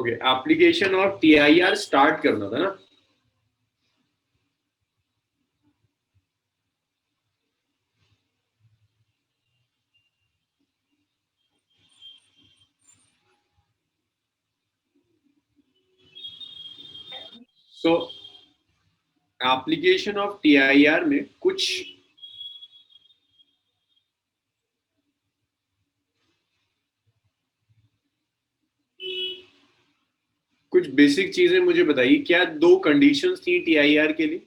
Okay, application of TIR start करना था ना। सो एप्लीकेशन ऑफ टीआईआर में कुछ बेसिक चीजें मुझे बताइए। क्या दो कंडीशंस थी टीआईआर के लिए?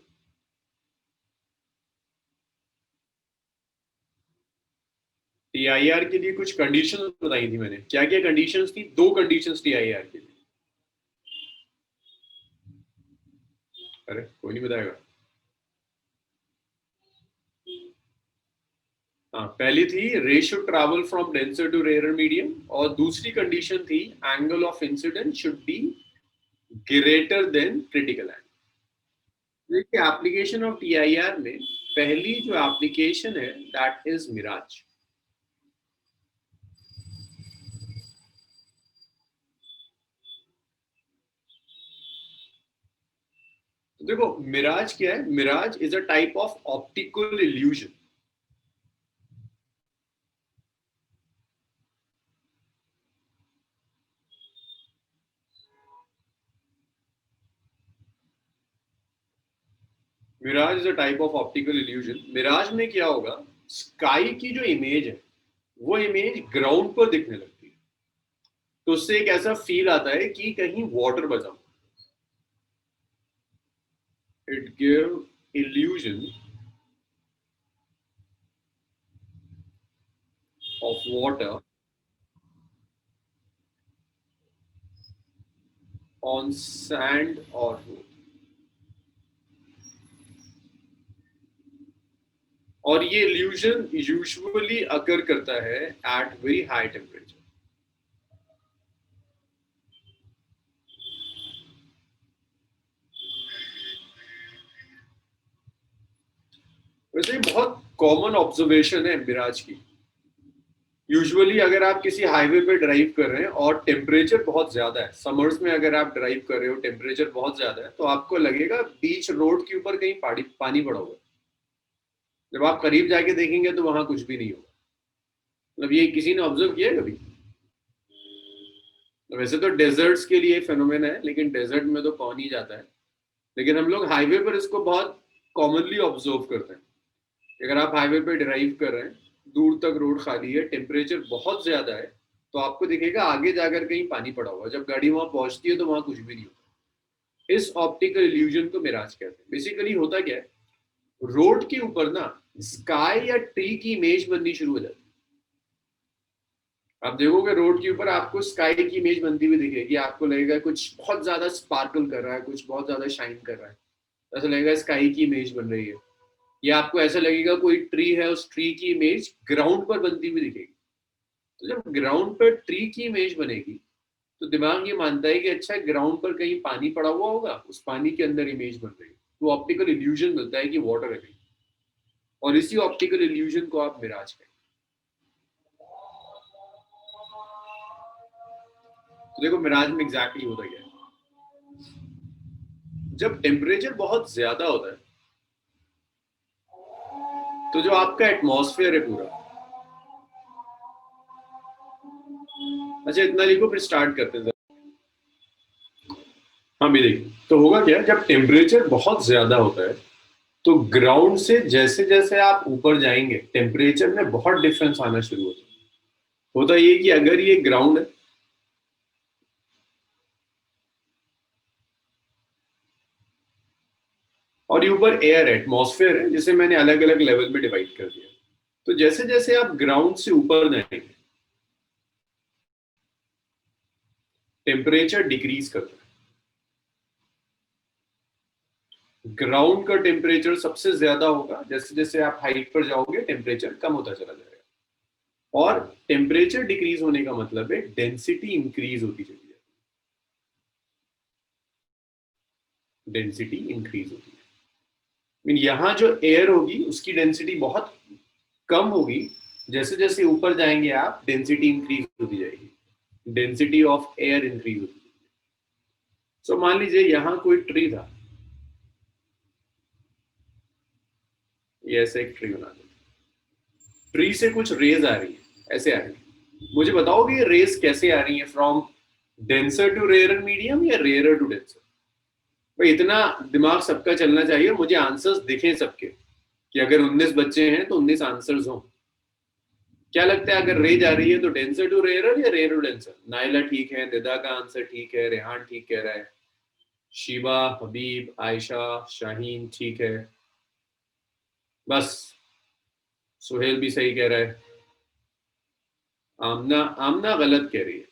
टीआईआर के लिए कुछ कंडीशंस बताई थी मैंने। क्या क्या कंडीशंस थी? दो कंडीशंस टीआईआर के लिए। अरे कोई नहीं बताएगा। हाँ, पहली थी ray should travel from denser to rare medium, और दूसरी कंडीशन थी angle of incident should be greater than critical angle. देखिए, एप्लीकेशन ऑफ टीआईआर में पहली जो एप्लीकेशन है दैट इज मिराज। तो देखो, मिराज क्या है? Mirage is a type of optical illusion. Mirage is a type of optical illusion. Mirage में क्या होगा? स्काई की जो इमेज है वो इमेज ग्राउंड पर दिखने लगती है, तो उससे एक ऐसा फील आता है कि कहीं वाटर बचा हुआ। It give illusion of water on sand और रोड। और ये इल्यूजन यूजुअली अकर करता है एट वेरी हाई टेम्परेचर। वैसे बहुत कॉमन ऑब्जर्वेशन है मिराज की। यूजुअली अगर आप किसी हाईवे पे ड्राइव कर रहे हैं और टेम्परेचर बहुत ज्यादा है, समर्स में अगर आप ड्राइव कर रहे हो, टेम्परेचर बहुत ज्यादा है, तो आपको लगेगा बीच रोड के ऊपर कहीं पानी पड़ा हुआ है। जब आप करीब जाके देखेंगे तो वहां कुछ भी नहीं होगा। मतलब ये किसी ने ऑब्जर्व किया है कभी? तो वैसे तो डेजर्ट्स के लिए फेनोमेना है, लेकिन डेजर्ट में तो कौन ही जाता है। लेकिन हम लोग हाईवे पर इसको बहुत कॉमनली ऑब्जर्व करते हैं। अगर आप हाईवे पे ड्राइव कर रहे हैं, दूर तक रोड खाली है, टेम्परेचर बहुत ज्यादा है, तो आपको दिखेगा आगे जाकर कहीं पानी पड़ा हुआ। जब गाड़ी वहां पहुंचती है तो वहां कुछ भी नहीं होता। इस ऑप्टिकल इल्यूजन को मिराज कहते हैं। बेसिकली होता क्या है, रोड के ऊपर ना स्काई या ट्री की इमेज बननी शुरू हो जाती है। आप देखोगे रोड के ऊपर आपको स्काई की इमेज बनती हुई दिखेगी। आपको लगेगा कुछ बहुत ज्यादा स्पार्कल कर रहा है, कुछ बहुत ज्यादा शाइन कर रहा है, ऐसा लगेगा स्काई की इमेज बन रही है। या आपको ऐसा लगेगा कोई ट्री है, उस ट्री की इमेज ग्राउंड पर बनती हुई दिखेगी। तो जब ग्राउंड पर ट्री की इमेज बनेगी तो दिमाग ये मानता है कि अच्छा, ग्राउंड पर कहीं पानी पड़ा हुआ होगा, उस पानी के अंदर इमेज बन रही है, तो ऑप्टिकल इल्यूजन मिलता है कि वाटर है कहीं। और इसी ऑप्टिकल इल्यूजन को आप मिराज कहें। तो देखो, मिराज में एग्जैक्टली होता क्या है, जब टेम्परेचर बहुत ज्यादा होता है तो जो आपका एटमॉस्फेयर है पूरा, अच्छा इतना लिखो फिर स्टार्ट करते हैं। हाँ भी देखिए, तो होगा क्या, जब टेम्परेचर बहुत ज्यादा होता है तो ग्राउंड से जैसे जैसे आप ऊपर जाएंगे टेम्परेचर में बहुत डिफरेंस आना शुरू होता है। होता ये कि अगर ये ग्राउंड है और ये ऊपर एयर है, एटमॉस्फेयर है, जिसे मैंने अलग अलग लेवल में डिवाइड कर दिया, तो जैसे जैसे आप ग्राउंड से ऊपर जाएंगे टेम्परेचर डिक्रीज करता है। ग्राउंड का टेम्परेचर सबसे ज्यादा होगा, जैसे जैसे आप हाइट पर जाओगे टेम्परेचर कम होता चला जाएगा। और टेम्परेचर डिक्रीज होने का मतलब है डेंसिटी इंक्रीज होती चली जाएगी। डेंसिटी इंक्रीज होती है, मीन यहाँ जो एयर होगी उसकी डेंसिटी बहुत कम होगी। जैसे जैसे ऊपर जाएंगे आप डेंसिटी इंक्रीज होती जाएगी, डेंसिटी ऑफ एयर इंक्रीज होती है। सो मान लीजिए यहां कोई ट्री था, ये ऐसे एक ट्री बना दो, ट्री से कुछ रेज आ रही है, ऐसे आ रही है, मुझे बताओगे ये रेज कैसे आ रही है, from denser to rare medium या रेयर टू डेंसर? भाई इतना दिमाग सबका चलना चाहिए, मुझे आंसर्स दिखें सबके, कि अगर 19 बच्चे हैं तो 19 आंसर्स हों। क्या लगता है अगर रेज आ रही है तो डेंसर टू रेयर या रेयर टू डेंसर? नाइला ठीक है, निदा का आंसर ठीक है, रेहान ठीक कह रहा है, शिवा, हबीब, आयशा, शाहीन ठीक है, बस सुहेल भी सही कह रहा है, आमना आमना गलत कह रही है।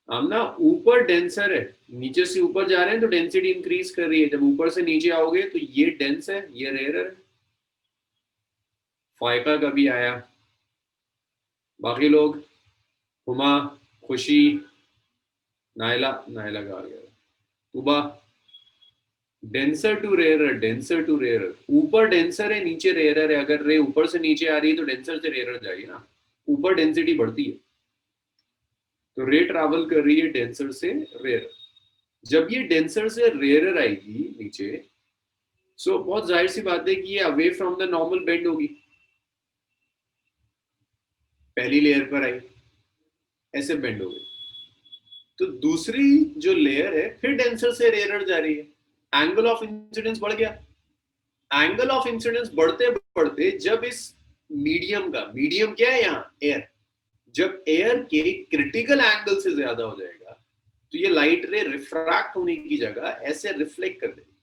आमना ऊपर डेंसर है, नीचे से ऊपर जा रहे हैं तो डेंसिटी इंक्रीज कर रही है, जब ऊपर से नीचे आओगे तो ये डेंस है, ये रेयर है। फायका कभी आया, बाकी लोग, हुमा, खुशी, नायला, नायला का आ गया, Tuba, denser to rare, denser to rare, ऊपर डेंसर है नीचे रेयर है, अगर रे ऊपर से नीचे आ रही है तो डेंसर से रेयर जाएगी ना, ऊपर डेंसिटी बढ़ती है, तो रे ट्रैवल कर रही है डेंसर से रेयर। जब ये डेंसर से रेयर आएगी नीचे, सो बहुत जाहिर सी बात है कि ये away from the normal bend होगी, पहली लेयर पर आई, ऐसे बेंड हो गई, तो दूसरी जो लेयर है फिर डेंसर से रेयर जा रही है, एंगल ऑफ इंसिडेंस बढ़ गया। एंगल ऑफ इंसिडेंस बढ़ते बढ़ते जब इस मीडियम का, मीडियम क्या है यहाँ, एयर, जब एयर के क्रिटिकल एंगल से ज्यादा हो जाएगा तो ये लाइट रे रिफ्रैक्ट होने की जगह ऐसे रिफ्लेक्ट कर देगी,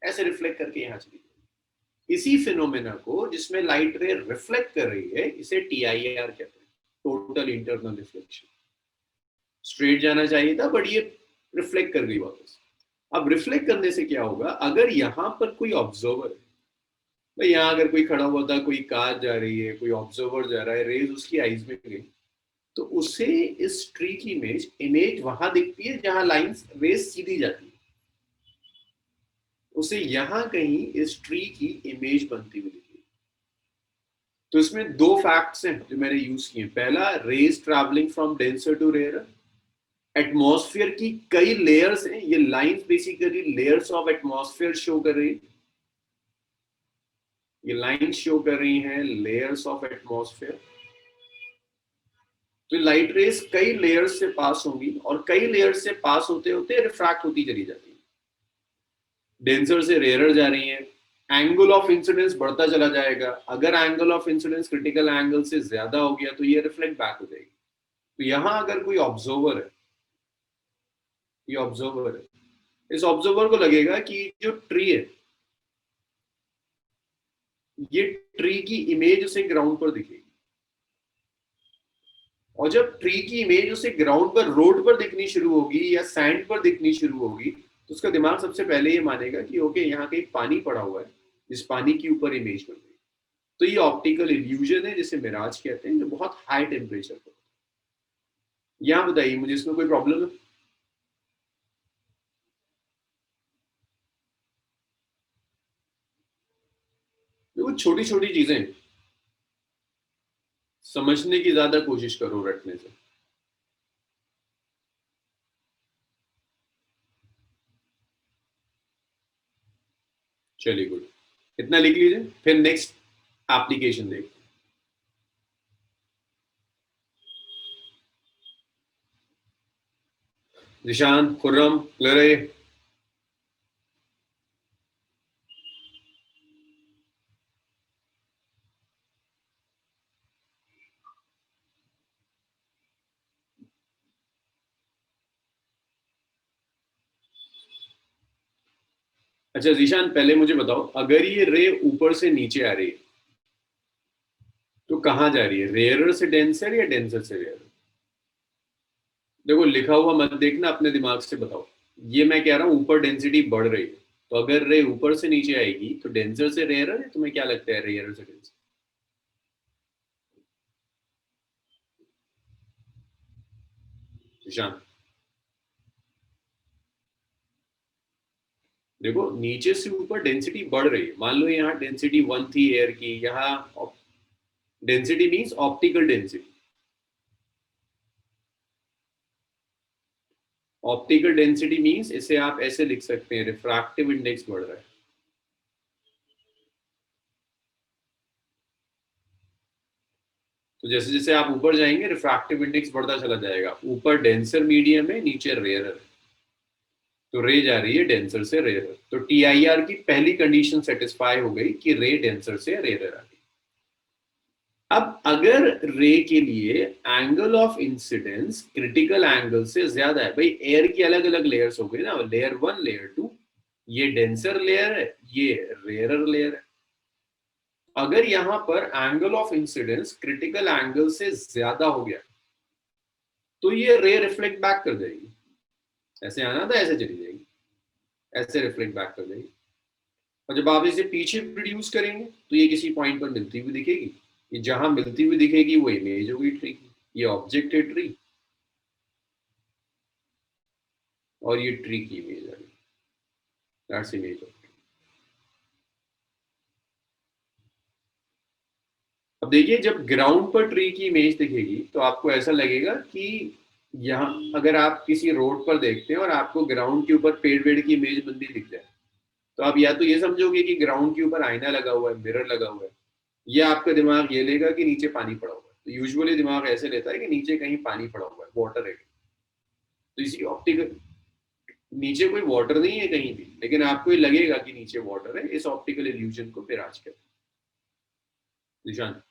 ऐसे रिफ्लेक्ट करके यहाँ चली जाएगी। इसी फिनोमेना को जिसमें लाइट रे रिफ्लेक्ट कर रही है इसे TIR कहते हैं, टोटल इंटरनल रिफ्लेक्शन। स्ट्रेट जाना चाहिए था बट ये रिफ्लेक्ट कर गई वापस। अब रिफ्लेक्ट करने से क्या होगा, अगर यहाँ पर कोई ऑब्जर्वर है, भाई यहाँ अगर कोई खड़ा हुआ था, कोई कार जा रही है, कोई ऑब्जर्वर जा रहा है, रेज उसकी आईज में गई, तो उसे इस ट्री की इमेज इमेज वहां दिखती है जहां लाइंस रेज सीधी जाती है, उसे यहां कहीं इस ट्री की इमेज बनती हुई दिखती है। तो इसमें दो फैक्ट्स हैं जो मैंने यूज किए, पहला rays travelling from denser to rare, atmosphere की कई लेयर्स हैं, ये lines basically layers of atmosphere show कर रही है, ये लाइन शो कर रही हैं लेयर्स ऑफ एटमॉस्फेयर। तो लाइट रेस कई लेयर्स से पास होंगी और कई लेयर्स से पास होते होते रिफ्रैक्ट होती चली जाती है, डेंसर से रेयर जा रही है, एंगल ऑफ इंसिडेंस बढ़ता चला जाएगा, अगर angle of incidence critical angle से ज्यादा हो गया तो ये रिफ्लेक्ट बैक हो जाएगी। तो यहां अगर कोई ऑब्जर्वर है, ये ऑब्जर्वर है, इस ऑब्जर्वर को लगेगा कि जो ट्री है, ये ट्री की इमेज उसे ग्राउंड पर दिखेगी, और जब ट्री की इमेज उसे ग्राउंड पर, रोड पर दिखनी शुरू होगी या सैंड पर दिखनी शुरू होगी, तो उसका दिमाग सबसे पहले ये मानेगा कि ओके यहाँ कहीं पानी पड़ा हुआ है, जिस पानी के ऊपर इमेज बन गई। तो ये ऑप्टिकल इल्यूजन है जिसे मिराज कहते हैं, जो बहुत हाई टेम्परेचर पर। यहाँ बताइए मुझे, इसमें कोई प्रॉब्लम है? देखो छोटी छोटी चीजें समझने की ज्यादा कोशिश करो रटने से। चलिए गुड, इतना लिख लीजिए, फिर नेक्स्ट एप्लीकेशन देखते हैं। निशान, खुर्रम, क्लरे, अच्छा जीशान पहले मुझे बताओ, अगर ये रे ऊपर से नीचे आ रही है तो कहाँ जा रही है, रेयरर से डेंसर या डेंसर से रेयर? देखो लिखा हुआ मत देखना, अपने दिमाग से बताओ। ये मैं कह रहा हूँ ऊपर डेंसिटी बढ़ रही है, तो अगर रे ऊपर से नीचे आएगी तो डेंसर से रेयरर है, तुम्हें क्या लगता है रेयरर से डेंसर? निशान, देखो नीचे से ऊपर डेंसिटी बढ़ रही है, मान लो यहाँ डेंसिटी 1 थी एयर की, यहाँ density means optical density, optical density means इसे आप ऐसे लिख सकते हैं, रिफ्रैक्टिव इंडेक्स बढ़ रहा है। तो जैसे जैसे आप ऊपर जाएंगे रिफ्रैक्टिव इंडेक्स बढ़ता चला जाएगा। ऊपर डेंसर मीडियम है, नीचे रेयर है, तो रे जा रही है डेंसर से रेयर। तो टीआईआर की पहली कंडीशन सेटिस्फाई हो गई कि रे डेंसर से रेयर आ गई। अब अगर रे के लिए angle of incidence critical angle से ज्यादा है, भाई एयर की अलग अलग लेयर्स हो गई ना, लेयर 1 लेयर 2, ये डेंसर लेयर है, ये रेयरर लेयर है। अगर यहां पर angle of incidence critical angle से ज्यादा हो गया तो ये रे रिफ्लेक्ट बैक कर जाएगी, ऐसे आना था ऐसे चली जाएगी, ऐसे रिफ्लेक्ट बैक कर जाएगी। और जब आप इसे पीछे प्रोड्यूस करेंगे तो ये किसी पॉइंट पर मिलती हुई दिखेगी। ये जहां मिलती हुई दिखेगी वो इमेज होगी ट्री की, ये ऑब्जेक्ट है ट्री, और ये ट्री की इमेज आ गई, दैट्स इमेज ऑफ। अब देखिए जब ग्राउंड पर ट्री की इमेज दिखेगी तो आपको ऐसा लगेगा कि यहाँ अगर आप किसी रोड पर देखते हैं और आपको ग्राउंड के ऊपर पेड़ वेड़ की इमेज बंदी दिख जाए, तो आप या तो ये समझोगे कि ग्राउंड के ऊपर आईना लगा हुआ है, मिरर लगा हुआ है, या आपका दिमाग ये लेगा कि नीचे पानी पड़ा हुआ है। तो यूजुअली दिमाग ऐसे लेता है कि नीचे कहीं पानी पड़ा हुआ है, वाटर है। तो इसी ऑप्टिकल, नीचे कोई वाटर नहीं है कहीं भी, लेकिन आपको ये लगेगा कि नीचे वाटर है। इस ऑप्टिकल इल्यूजन को फिर आज कहते हैं। निशान,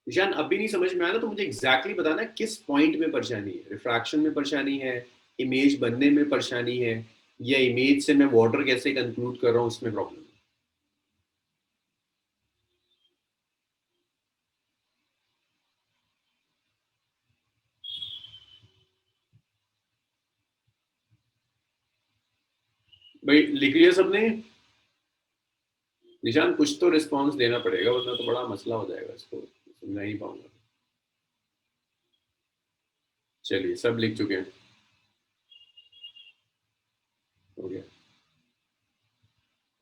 निशान अब भी नहीं समझ में आया ना, तो मुझे एग्जैक्टली बताना किस पॉइंट में परेशानी है। रिफ्रैक्शन में परेशानी है, इमेज बनने में परेशानी है, या इमेज से मैं वाटर कैसे कंक्लूड कर रहा हूं उसमें प्रॉब्लम है। भाई लिख लिया सबने? निशान कुछ तो रिस्पॉन्स देना पड़ेगा, वरना तो बड़ा मसला हो जाएगा, इसको समझा नहीं पाऊंगा। चलिए सब लिख चुके हैं, हो गया।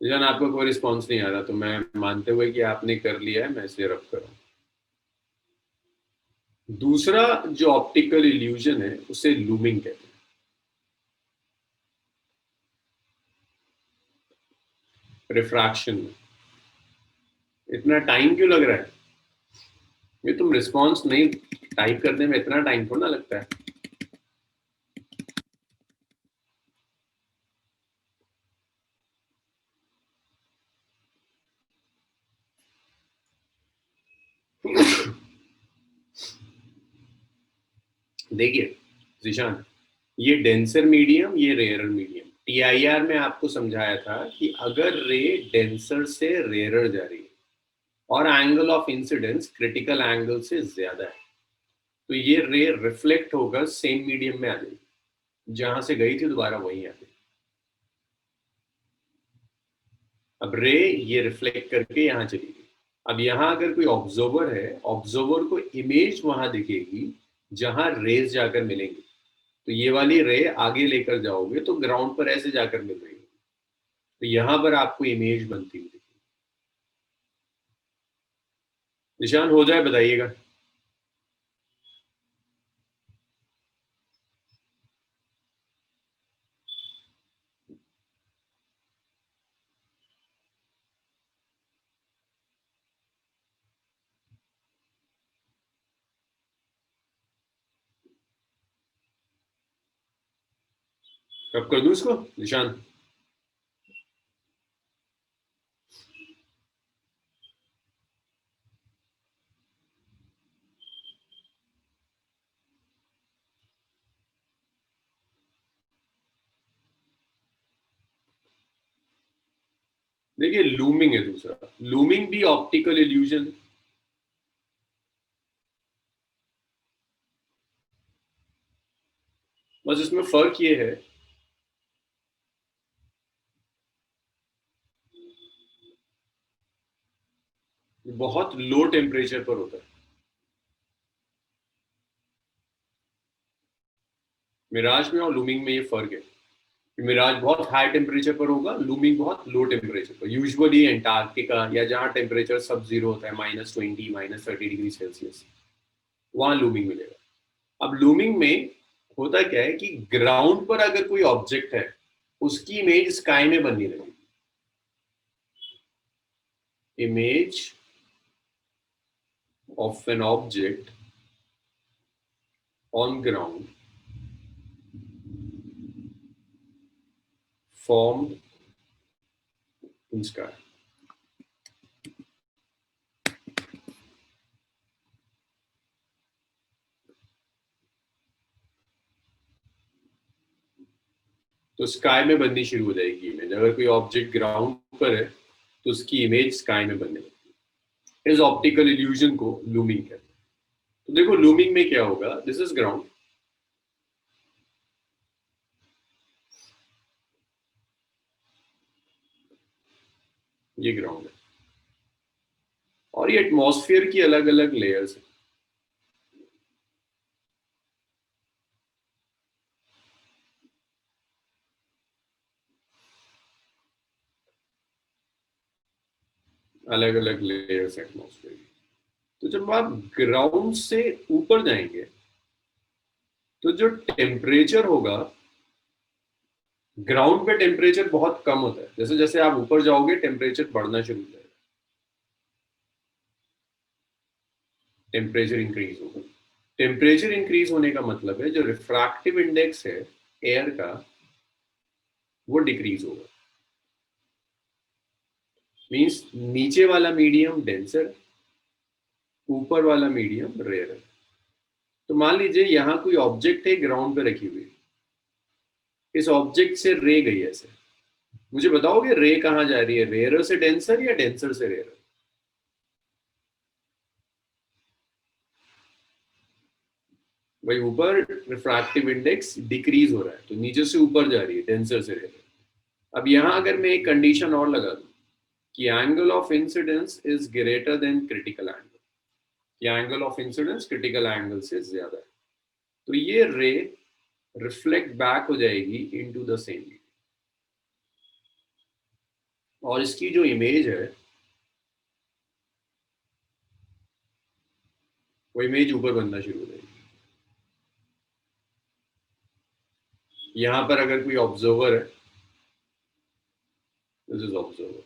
निशान आपको कोई रिस्पॉन्स नहीं आ रहा, तो मैं मानते हुए कि आपने कर लिया है मैं इसे रब करूँ। दूसरा जो ऑप्टिकल इल्यूजन है उसे लूमिंग कहते हैं। रिफ्रैक्शन में इतना टाइम क्यों लग रहा है? ये तुम रिस्पॉन्स नहीं टाइप करने में इतना टाइम थोड़ा ना लगता है। देखिए जिशान, ये डेंसर मीडियम, ये रेयरर मीडियम। टीआईआर में आपको समझाया था कि अगर रे डेंसर से रेयरर जा रही है और angle of incidence critical angle से ज्यादा है, तो ये रे रिफ्लेक्ट होकर सेम मीडियम में आ जाएगी, जहां से गई थी दोबारा वहीं आ गई। अब रे ये रिफ्लेक्ट करके यहां चली गई। अब यहां अगर कोई ऑब्जर्वर है, ऑब्जर्वर को इमेज वहां दिखेगी जहां रेज जाकर मिलेंगे। तो ये वाली रे आगे लेकर जाओगे तो ग्राउंड पर ऐसे जाकर मिल रही है, तो यहां पर आपको इमेज बनती हुई दिखेगी। निशान हो जाए बताइएगा। कब कर दूं इसको निशान? देखिए लूमिंग है दूसरा, लूमिंग भी ऑप्टिकल इल्यूजन है। बस इसमें फर्क ये है, बहुत लो टेम्परेचर पर होता है। मिराज में और लूमिंग में ये फर्क है कि मिराज बहुत हाई टेम्परेचर पर होगा, लूमिंग बहुत लो टेम्परेचर पर। यूजुअली एंटार्क्टिका या जहां टेम्परेचर सब जीरो होता है, -20 -30 डिग्री सेल्सियस, वहां लूमिंग मिलेगा। अब लूमिंग में होता क्या है कि ग्राउंड पर अगर कोई ऑब्जेक्ट है उसकी इमेज स्काई में बननी लगेगी। Image of an object on ground formed in sky। तो स्काई में बननी शुरू हो जाएगी इमेज। अगर कोई ऑब्जेक्ट ग्राउंड पर है तो उसकी इमेज स्काई में बनने लगती है। इस ऑप्टिकल इल्यूजन को लूमिंग कहते हैं। तो देखो लूमिंग में क्या होगा, दिस इज ग्राउंड, ये ग्राउंड है और ये एटमॉस्फेयर की अलग अलग लेयर्स है। अलग अलग लेयर्स एटमॉस्फेयर की। तो जब आप ग्राउंड से ऊपर जाएंगे तो जो टेम्परेचर होगा, ग्राउंड पे टेम्परेचर बहुत कम होता है, जैसे जैसे आप ऊपर जाओगे टेम्परेचर बढ़ना शुरू हो जाएगा, टेम्परेचर इंक्रीज होगा। टेम्परेचर इंक्रीज होने का मतलब है जो रिफ्रैक्टिव इंडेक्स है एयर का वो डिक्रीज होगा। मींस नीचे वाला मीडियम डेंसर, ऊपर वाला मीडियम रेयर है। तो मान लीजिए यहां कोई ऑब्जेक्ट है ग्राउंड पे रखी हुई, इस ऑब्जेक्ट से रे गई ऐसे, मुझे बताओगे रे कहाँ जा रही है, रेयर से डेंसर या डेंसर से रेयर? भाई ऊपर रिफ्रैक्टिव इंडेक्स डिक्रीज हो रहा है तो नीचे से ऊपर जा रही है, डेंसर से रेयर। अब यहां अगर मैं एक कंडीशन और लगा दूं कि angle of incidence is greater than critical angle, कि angle of incidence critical angle से ज्यादा है, तो ये रे रिफ्लेक्ट बैक हो जाएगी इनटू द सेम मीडियम और इसकी जो इमेज है वो इमेज ऊपर बनना शुरू हो जाएगी। यहां पर अगर कोई ऑब्जर्वर है, this is observer.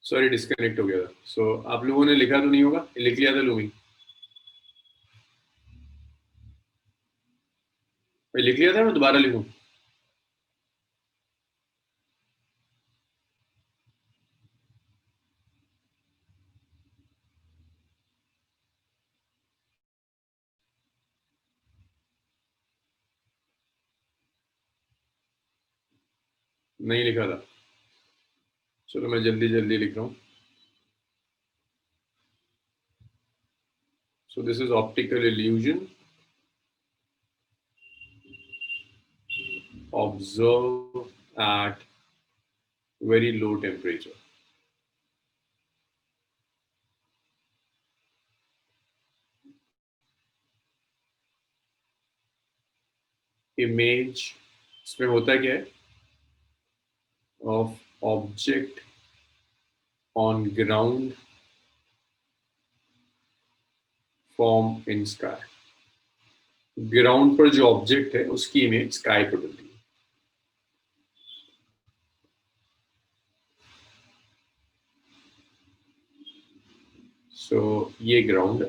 Sorry disconnect हो गया था। सो आप लोगों ने लिखा तो नहीं होगा, लिख लिया था लूमिंग? लिख लिया था, मैं दोबारा लिखूं? नहीं लिखा था। चलो मैं जल्दी जल्दी लिख रहा हूँ। So this is optical illusion observed at very low temperature. Image इसमें होता क्या है? Of object on ground form in sky. Ground पर जो ऑब्जेक्ट है उसकी इमेज स्काई पर बनती है। सो ये ग्राउंड है,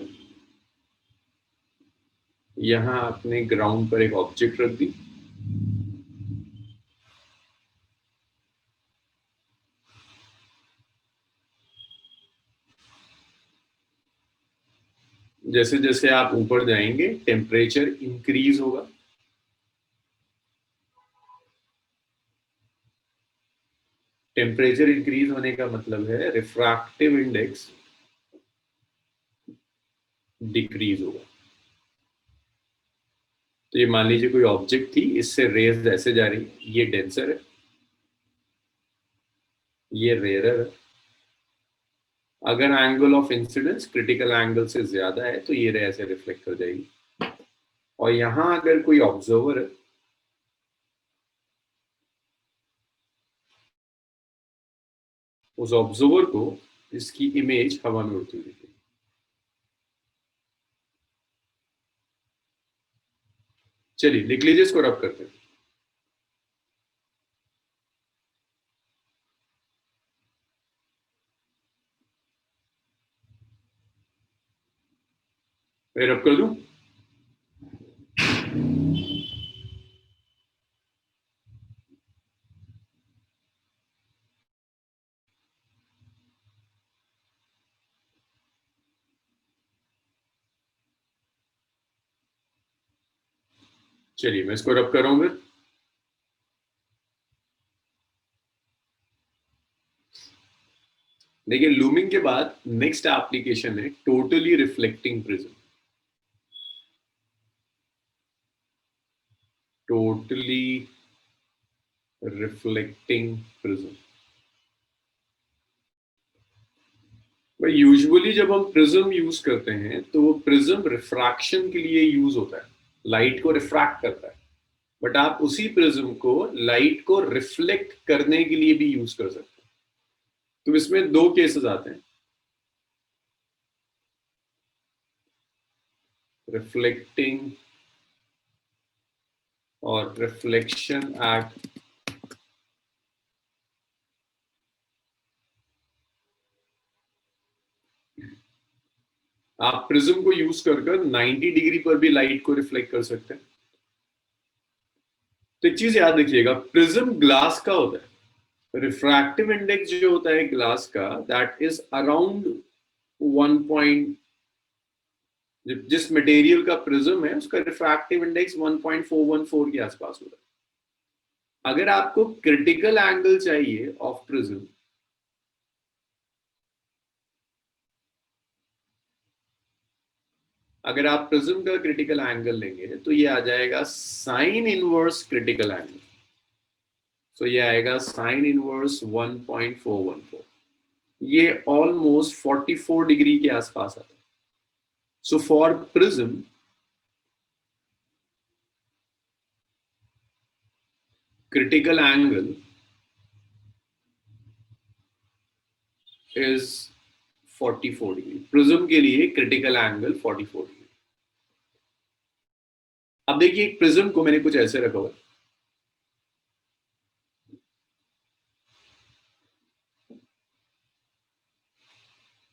यहां आपने ग्राउंड पर एक ऑब्जेक्ट रख दी, जैसे जैसे आप ऊपर जाएंगे टेम्परेचर इंक्रीज होगा। टेम्परेचर इंक्रीज होने का मतलब है रिफ्रैक्टिव इंडेक्स डिक्रीज होगा। तो ये मान लीजिए कोई ऑब्जेक्ट थी, इससे रेज ऐसे जा रही, ये डेंसर है, ये रेयरर है। अगर angle of incidence critical angle से ज्यादा है तो ये रे ऐसे रिफ्लेक्ट कर जाएगी। और यहां अगर कोई ऑब्जर्वर है, उस ऑब्जर्वर को इसकी इमेज हवा में उड़ती हुई दिखेगी। चलिए लिख लीजिए, इसको रब करते हैं। मैं रब कर दूं? चलिए मैं इसको रब कर रहा हूं फिर। देखिए लूमिंग के बाद नेक्स्ट एप्लीकेशन है totally reflecting prism. Totally reflecting prism. भाई यूजुअली जब हम प्रिज्म यूज करते हैं तो वो प्रिज्म रिफ्रैक्शन के लिए यूज होता है, लाइट को रिफ्रैक्ट करता है। बट आप उसी प्रिज्म को लाइट को रिफ्लेक्ट करने के लिए भी यूज कर सकते हैं। तो इसमें दो केसेस आते हैं, रिफ्लेक्टिंग और रिफ्लेक्शन एट। आप प्रिज्म को यूज कर 90 डिग्री पर भी लाइट को रिफ्लेक्ट कर सकते हैं। तो एक चीज याद रखिएगा, प्रिज्म ग्लास का होता है, रिफ्रैक्टिव इंडेक्स जो होता है ग्लास का दैट इज अराउंड 1 पॉइंट, जिस मटेरियल का प्रिज्म है उसका रिफ्रैक्टिव इंडेक्स 1.414 के आसपास होता है। अगर आपको क्रिटिकल एंगल चाहिए ऑफ प्रिज्म, अगर आप प्रिज्म का क्रिटिकल एंगल लेंगे तो ये आ जाएगा साइन इनवर्स क्रिटिकल एंगल। सो ये आएगा साइन इनवर्स 1.414। ये ऑलमोस्ट 44 डिग्री के आसपास आता है। So for prism critical angle is 44 degree. Prism के लिए क्रिटिकल एंगल 44 डिग्री। अब देखिए एक प्रिज्म को मैंने कुछ ऐसे रखा हुआ है,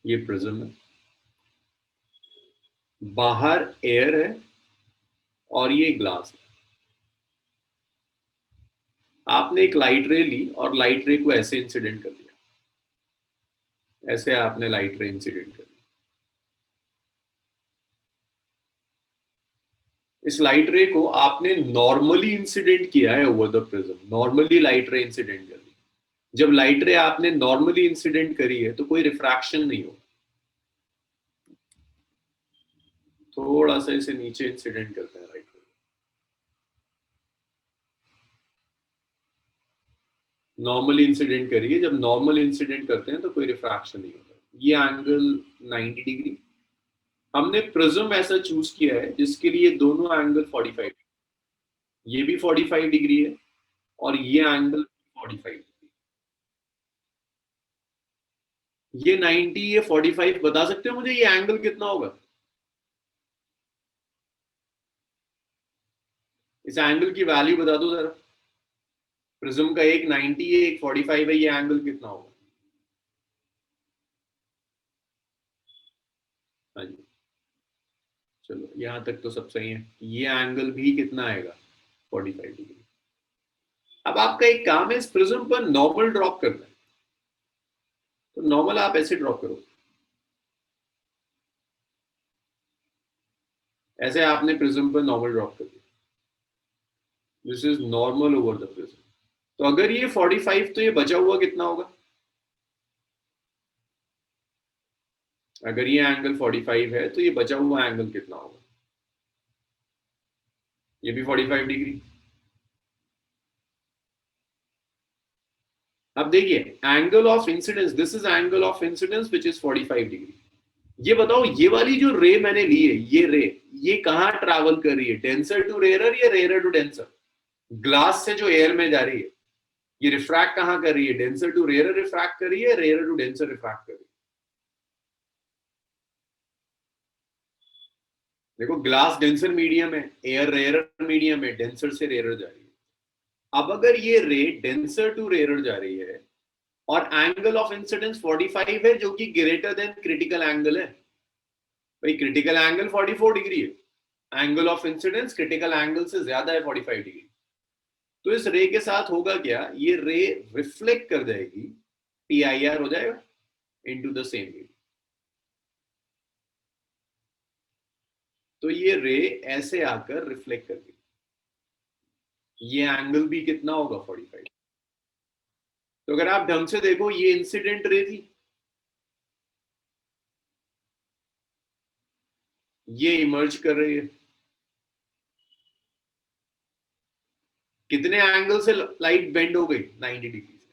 ये प्रिज्म है, बाहर एयर है और ये ग्लास है। आपने एक लाइट रे ली और लाइट रे को ऐसे इंसिडेंट कर दिया, ऐसे आपने लाइट रे इंसिडेंट कर दिया। इस लाइट रे को आपने नॉर्मली इंसिडेंट किया है over the prism, normally light ray incident कर दी। जब लाइट रे आपने नॉर्मली इंसिडेंट करी है तो कोई रिफ्रैक्शन नहीं हो, थोड़ा सा इसे नीचे इंसिडेंट करते हैं लाइट रे, नॉर्मली इंसिडेंट करिए। जब नॉर्मल इंसिडेंट करते हैं तो कोई रिफ्रैक्शन नहीं होता। ये एंगल 90 डिग्री, हमने प्रिज्म ऐसा चूज किया है जिसके लिए दोनों एंगल 45, ये भी 45 डिग्री है और ये एंगल 45 डिग्री। ये 90, ये 45, बता सकते हो मुझे ये एंगल कितना होगा? इस एंगल की वैल्यू बता दो जरा। प्रिज्म का एक 90 है, एक 45 है, ये एंगल कितना होगा? हाँ जी, चलो यहां तक तो सब सही है। ये एंगल भी कितना आएगा? 45 डिग्री। अब आपका एक काम है इस प्रिज्म पर नॉर्मल ड्रॉप करना है, तो नॉर्मल आप ऐसे ड्रॉप करो, ऐसे आपने प्रिज्म पर नॉर्मल ड्रॉप कर दिया। This is normal over the prism. तो अगर ये 45, तो ये बचा हुआ कितना होगा? अगर ये एंगल 45 है तो ये बचा हुआ एंगल कितना होगा? ये भी 45 डिग्री। अब देखिए, angle of incidence, this is angle of incidence which is 45 degree. ये बताओ, ये वाली जो रे मैंने ली है, ये रे, ये कहां ट्रैवल कर रही है? डेंसर टू रेयरर या रेयरर टू डेंसर? ग्लास से जो एयर में जा रही है, ये रिफ्रैक्ट कहां कर रही है? डेंसर टू रेयरर रिफ्रैक्ट कर रही है, रेयरर टू डेंसर रिफ्रैक्ट कर रही है? देखो, ग्लास डेंसर मीडियम है, एयर रेयरर मीडियम है, डेंसर से रेयरर जा रही है। अब अगर ये रे डेंसर टू रेयरर जा रही है और एंगल ऑफ इंसिडेंस 45 है, जो कि ग्रेटर देन क्रिटिकल एंगल है, भाई क्रिटिकल एंगल 44 डिग्री है, angle of incidence critical angle से ज्यादा है 45 डिग्री। तो इस रे के साथ होगा क्या? ये रे रिफ्लेक्ट कर जाएगी, PIR हो जाएगा इनटू द सेम रे। तो ये रे ऐसे आकर रिफ्लेक्ट कर गई, ये एंगल भी कितना होगा? 45। तो अगर आप ढंग से देखो, ये इंसिडेंट रे थी, ये इमर्ज कर रही है, कितने एंगल से लाइट बेंड हो गई? 90 डिग्री से।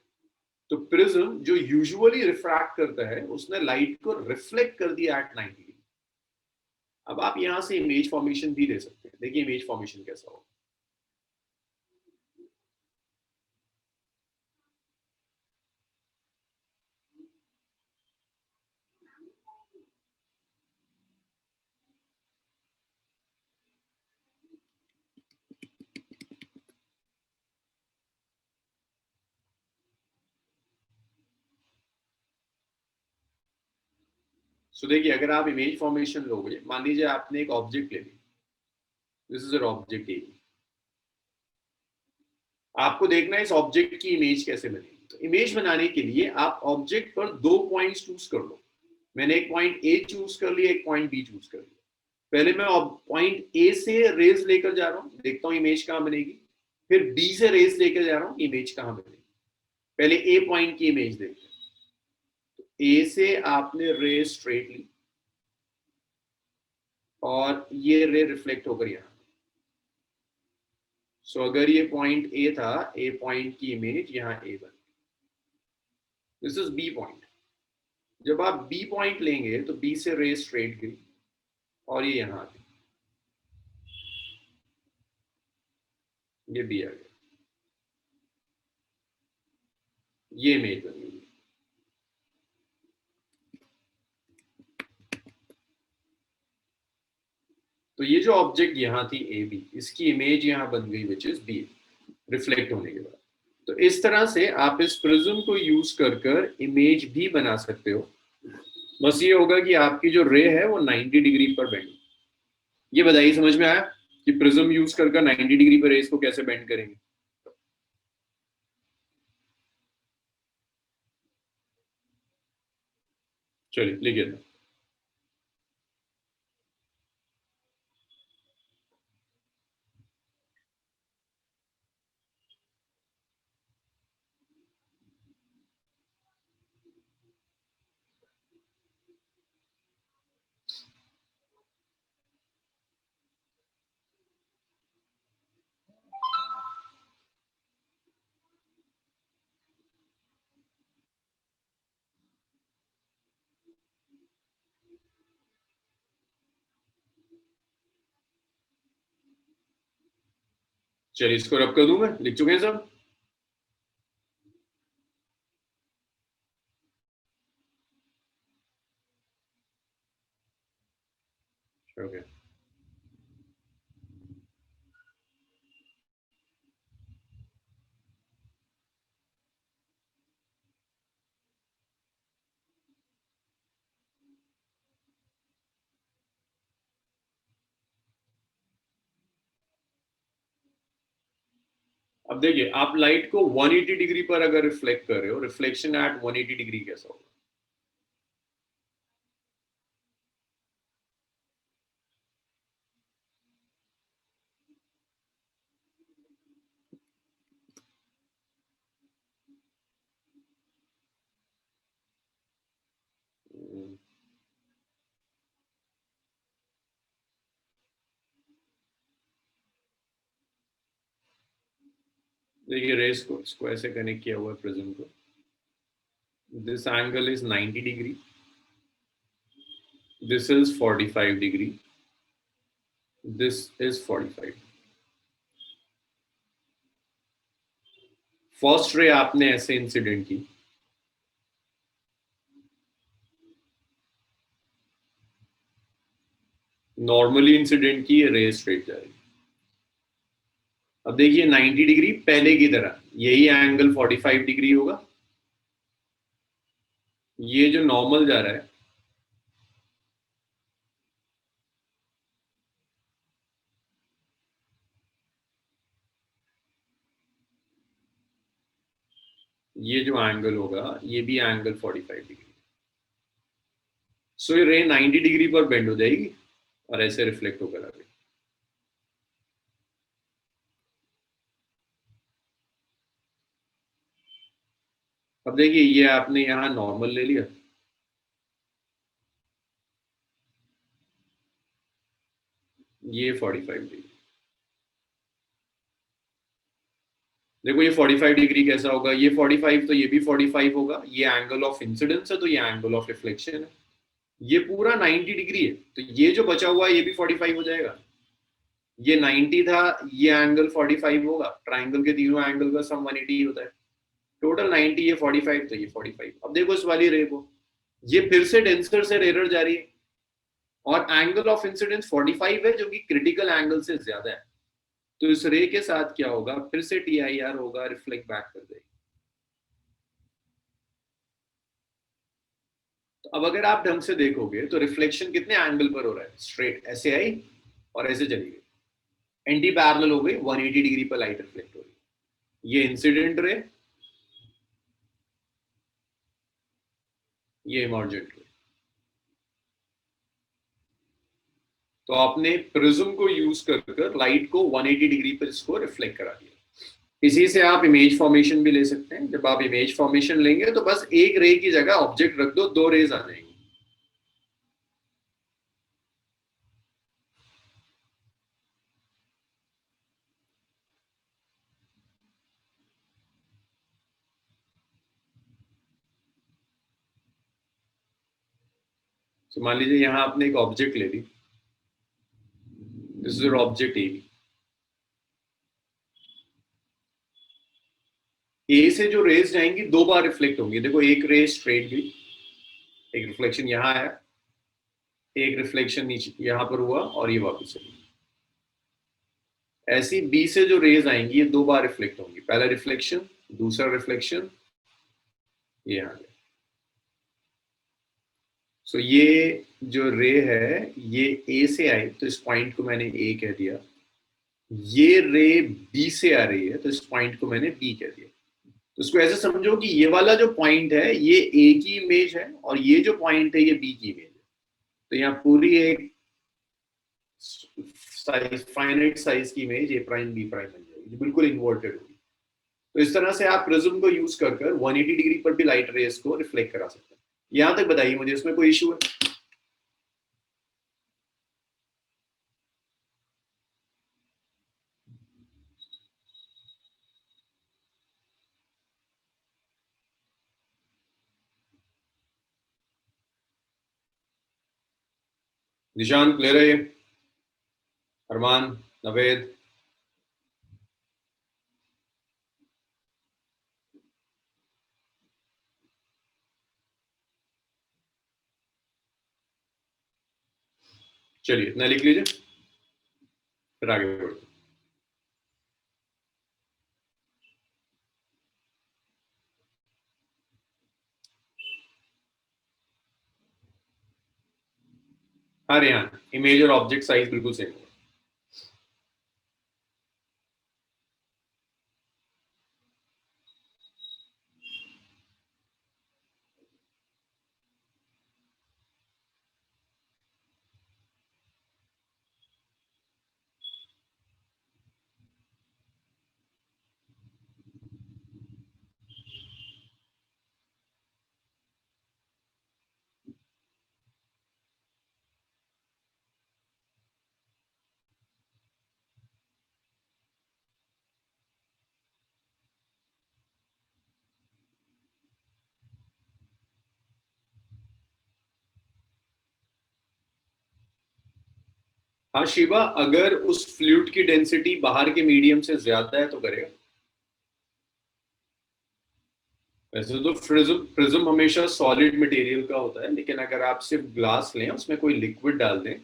तो प्रिज्म जो यूजुअली रिफ्रैक्ट करता है, उसने लाइट को रिफ्लेक्ट कर दिया एट 90 डिग्री। अब आप यहां से इमेज फॉर्मेशन भी दे सकते हैं, देखिए इमेज फॉर्मेशन कैसा होगा। सो देखिए, अगर आप इमेज फॉर्मेशन लोगे, मान लीजिए आपने एक ऑब्जेक्ट ले ली, this is an object A, आपको देखना है इस ऑब्जेक्ट की इमेज कैसे बनेगी। तो इमेज बनाने के लिए आप ऑब्जेक्ट पर दो पॉइंट्स चूज कर लो। मैंने एक पॉइंट ए चूज कर लिया, एक पॉइंट बी चूज कर लिया। पहले मैं पॉइंट ए से रेज लेकर जा रहा हूँ, देखता हूँ इमेज कहाँ बनेगी। फिर बी से रेज लेकर जा रहा हूँ, इमेज कहाँ बनेगी। पहले ए पॉइंट की इमेज देखते हैं। तो ए से आपने रे स्ट्रेट ली और ये रे रिफ्लेक्ट होकर यहाँ। सो अगर ये पॉइंट ए था, ए पॉइंट की इमेज यहाँ ए बन, दिस इज बी पॉइंट। जब आप बी पॉइंट लेंगे तो बी से रे स्ट्रेट गई और ये यहाँ आ गई, ये बी आ गया, ये इमेज बन गई। तो ये जो ऑब्जेक्ट यहाँ थी ए बी, इसकी इमेज यहाँ बन गई विच इज बी, रिफ्लेक्ट होने के बाद। तो इस तरह से आप इस प्रिज्म को यूज कर कर इमेज भी बना सकते हो। बस ये होगा कि आपकी जो रे है वो 90 डिग्री पर बेंड। ये बताइए समझ में आया कि प्रिज्म यूज कर 90 डिग्री पर रेस को कैसे बेंड करेंगे। चलिए लिखिए। चलिए इसको रब कर दूं मैं, लिख चुके हैं सब। ओके। अब देखिए आप लाइट को 180 डिग्री पर अगर रिफ्लेक्ट कर रहे हो, रिफ्लेक्शन एट 180 डिग्री कैसा होगा। देखिए रेस को इसको ऐसे कनेक्ट किया हुआ है प्रिज्म को। This angle is 90 degree, this is 45 degree, this is 45। First ray आपने ऐसे इंसिडेंट की, नॉर्मली इंसिडेंट की, रे स्ट्रेट जा रही। अब देखिए 90 डिग्री पहले की तरह यही एंगल 45 डिग्री होगा। ये जो नॉर्मल जा रहा है ये जो एंगल होगा ये भी एंगल 45 डिग्री। सो ये रे 90 डिग्री पर बेंड हो जाएगी और ऐसे रिफ्लेक्ट होकर आ गई। अब देखिए ये आपने यहाँ नॉर्मल ले लिया, ये 45 डिग्री। देखो ये 45 डिग्री कैसा होगा, ये 45 तो ये भी 45 होगा, ये एंगल ऑफ इंसिडेंस है तो ये एंगल ऑफ रिफ्लेक्शन है। ये पूरा 90 डिग्री है तो ये जो बचा हुआ है ये भी 45 हो जाएगा। ये 90 था, ये एंगल 45 होगा, ट्राइंगल के तीनों एंगल का सम 180 ही होता है। टोटल 90, ये 45 तो ये 45। अब देखो इस वाली रे को, ये फिर से डेंसर से रेयर जा रही है और एंगल ऑफ इंसिडेंस 45 है जो कि क्रिटिकल एंगल से ज्यादा है। तो इस रे के साथ क्या होगा, फिर से TIR होगा, रिफ्लेक्ट बैक कर देगी। तो अब अगर आप ढंग से देखोगे तो रिफ्लेक्शन कितने एंगल पर हो रहा है, स्ट्रेट ऐसे आई और ऐसे चली गई, एंटी पैरेलल हो गई, 180 डिग्री पर लाइट रिफ्लेक्ट हो रही। ये इंसिडेंट रे, ये इमर्जेंट रे। तो आपने प्रिज्म को यूज कर लाइट को 180 डिग्री पर इसको रिफ्लेक्ट करा दिया। इसी से आप इमेज फॉर्मेशन भी ले सकते हैं। जब आप इमेज फॉर्मेशन लेंगे तो बस एक रे की जगह ऑब्जेक्ट रख दो, दो रेज आ जाएंगी। तो मान लीजिए यहाँ आपने एक ऑब्जेक्ट ले ली, दिस इज ऑब्जेक्ट ए से जो रेज जाएंगी दो बार रिफ्लेक्ट होंगी। देखो एक रे स्ट्रेट गई, एक रिफ्लेक्शन यहाँ आया, एक रिफ्लेक्शन नीचे यहाँ पर हुआ और ये वापस चली। ऐसी बी से जो रेज आएंगी ये दो बार रिफ्लेक्ट होंगी, पहला रिफ्लेक्शन, दूसरा रिफ्लेक्शन, ये आ गया। सो ये जो रे है ये ए से आई तो इस पॉइंट को मैंने ए कह दिया, ये रे बी से आ रही है तो इस पॉइंट को मैंने बी कह दिया। तो इसको ऐसे समझो कि ये वाला जो पॉइंट है ये ए की इमेज है और ये जो पॉइंट है ये बी की इमेज है। तो यहाँ पूरी एक साइज फाइनाइट साइज की image A prime B prime बन जाएगी, बिल्कुल इन्वर्टेड होगी। तो इस तरह से आप प्रिज्म को यूज कर 180 डिग्री पर भी लाइट रेस को रिफ्लेक्ट करा सकते हैं। यहां तक बताइए मुझे, इसमें कोई इश्यू है? निशान क्लियर है? अरमान, नवेद, चलिए इतना लिख लीजिए फिर आगे बढ़ते। हाँ रेहान, इमेज और ऑब्जेक्ट साइज बिल्कुल सेम होगा। हाँ शिवा, अगर उस फ्लूइड की डेंसिटी बाहर के मीडियम से ज्यादा है तो करेगा। वैसे तो प्रिज्म प्रिज्म हमेशा सॉलिड मटेरियल का होता है, लेकिन अगर आप सिर्फ ग्लास लें उसमें कोई लिक्विड डाल दें,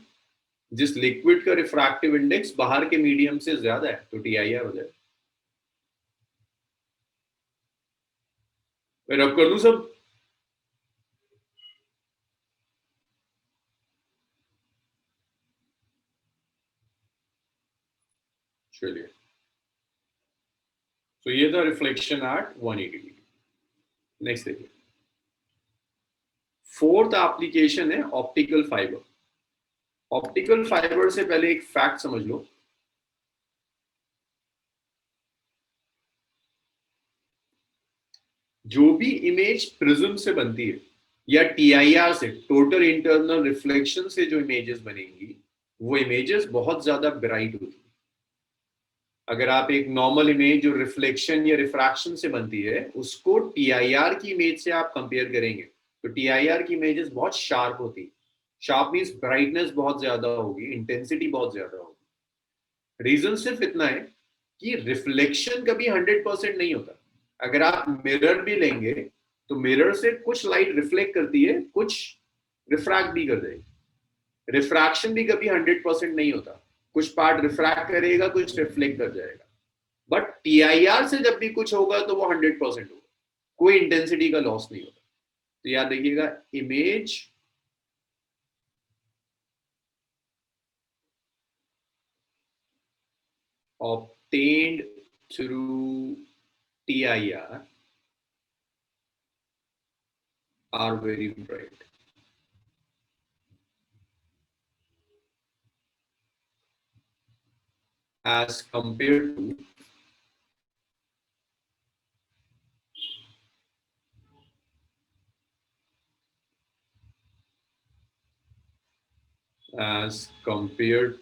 जिस लिक्विड का रिफ्रैक्टिव इंडेक्स बाहर के मीडियम से ज्यादा है तो टीआईआर हो जाए। मैं रब कर दूं सब? चलिए, तो ये था रिफ्लेक्शन एट 180 डिग्री। नेक्स्ट देखिए, फोर्थ एप्लीकेशन है ऑप्टिकल फाइबर। ऑप्टिकल फाइबर से पहले एक फैक्ट समझ लो। जो भी इमेज प्रिज्म से बनती है या टीआईआर से, टोटल इंटरनल रिफ्लेक्शन से जो इमेजेस बनेंगी, वो इमेजेस बहुत ज्यादा ब्राइट होती है। अगर आप एक नॉर्मल इमेज जो रिफ्लेक्शन या रिफ्रैक्शन से बनती है उसको टीआईआर की इमेज से आप कंपेयर करेंगे तो टीआईआर की इमेजेस बहुत शार्प होती है। शार्प मीन्स ब्राइटनेस बहुत ज्यादा होगी, इंटेंसिटी बहुत ज्यादा होगी। रीजन सिर्फ इतना है कि रिफ्लेक्शन कभी 100% नहीं होता। अगर आप मिरर भी लेंगे तो मिरर से कुछ लाइट रिफ्लेक्ट करती है, कुछ रिफ्रैक्ट भी कर देगी। रिफ्रैक्शन भी कभी 100% नहीं होता, कुछ पार्ट रिफ्रैक्ट करेगा, कुछ रिफ्लेक्ट कर जाएगा। बट टीआईआर से जब भी कुछ होगा तो वो 100% होगा, कोई इंटेंसिटी का लॉस नहीं होता। तो याद देखिएगा, image obtained through TIR are very bright as compared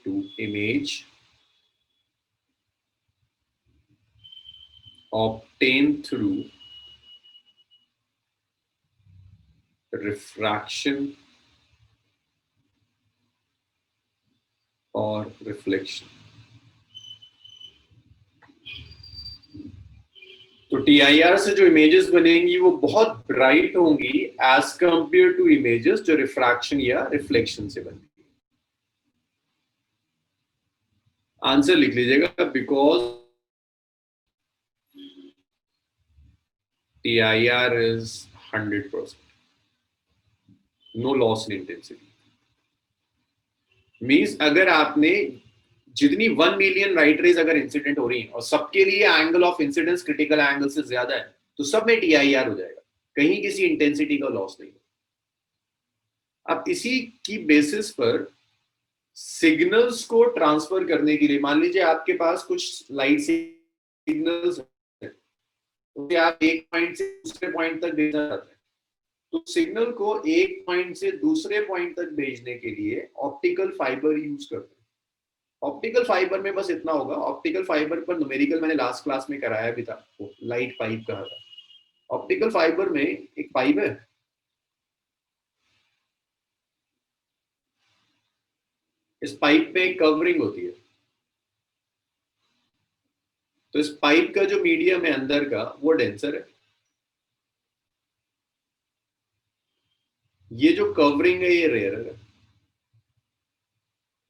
to image obtained through refraction or reflection। तो टीआईआर से जो इमेजेस बनेंगी वो बहुत ब्राइट होंगी एज कंपेयर टू इमेजेस जो रिफ्रैक्शन या रिफ्लेक्शन से बनेंगी। आंसर लिख लीजिएगा, because TIR is 100%। No loss in intensity. Means अगर आपने जितनी 1 मिलियन राइट रेज अगर इंसिडेंट हो रही है और सबके लिए angle of incidence critical angle से ज्यादा है, तो सब में टीआईआर हो जाएगा, कहीं किसी इंटेंसिटी का लॉस नहीं। अब इसी की बेसिस पर सिग्नल्स को ट्रांसफर करने के लिए, मान लीजिए आपके पास कुछ लाइट सिग्नल्स है, तो आप एक पॉइंट से दूसरे पॉइंट तक भेजना चाहते हैं, तो सिग्नल को एक पॉइंट से दूसरे पॉइंट तक भेजने के लिए ऑप्टिकल फाइबर यूज करते हैं। ऑप्टिकल फाइबर में बस इतना होगा, ऑप्टिकल फाइबर पर न्यूमेरिकल मैंने लास्ट क्लास में कराया भी था, लाइट पाइप कहा था। ऑप्टिकल फाइबर में एक पाइप है, इस पाइप में एक कवरिंग होती है, तो इस पाइप का जो मीडियम है अंदर का वो डेंसर है। ये जो कवरिंग है ये रेयर है।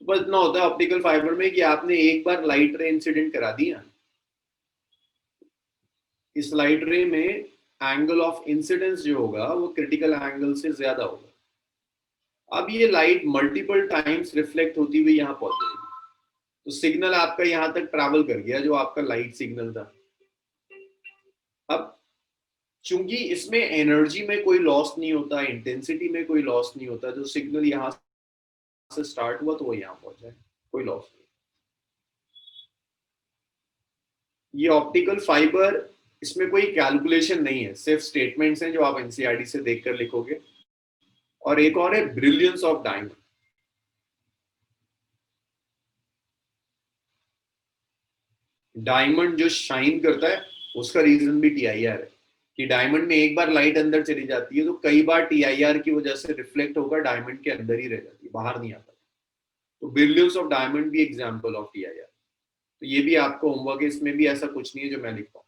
तो बस इतना होता है ऑप्टिकल फाइबर में कि आपने एक बार लाइट रे इंसिडेंट करा दिया, इस लाइट रे में एंगल ऑफ इंसिडेंस जो होगा वो क्रिटिकल एंगल से ज्यादा होगा। अब ये लाइट मल्टीपल टाइम्स रिफ्लेक्ट होती हुई यहाँ पहुंच जाएगी, तो सिग्नल आपका यहां तक ट्रैवल कर गया जो आपका लाइट सिग्नल था। अब चूंकि इसमें एनर्जी में कोई लॉस नहीं होता, इंटेंसिटी में कोई लॉस नहीं होता, जो सिग्नल यहां से स्टार्ट हुआ तो वो यहां पहुंचा है, कोई लॉस नहीं। ये ऑप्टिकल फाइबर, इसमें कोई कैलकुलेशन नहीं है, सिर्फ स्टेटमेंट्स हैं जो आप एनसीईआरटी से देखकर लिखोगे। और एक और है ब्रिलियंस ऑफ डायमंड। डायमंड जो शाइन करता है उसका रीजन भी टीआईआर है, कि डायमंड में एक बार लाइट अंदर चली जाती है तो कई बार टीआईआर की वजह से रिफ्लेक्ट होकर डायमंड के अंदर ही रह जाती है, बाहर नहीं आता। तो ब्रिलियंस ऑफ डायमंड भी एग्जाम्पल ऑफ टीआईआर। तो ये भी आपको होमवर्क है, इसमें भी ऐसा कुछ नहीं है जो मैं लिखता हूँ।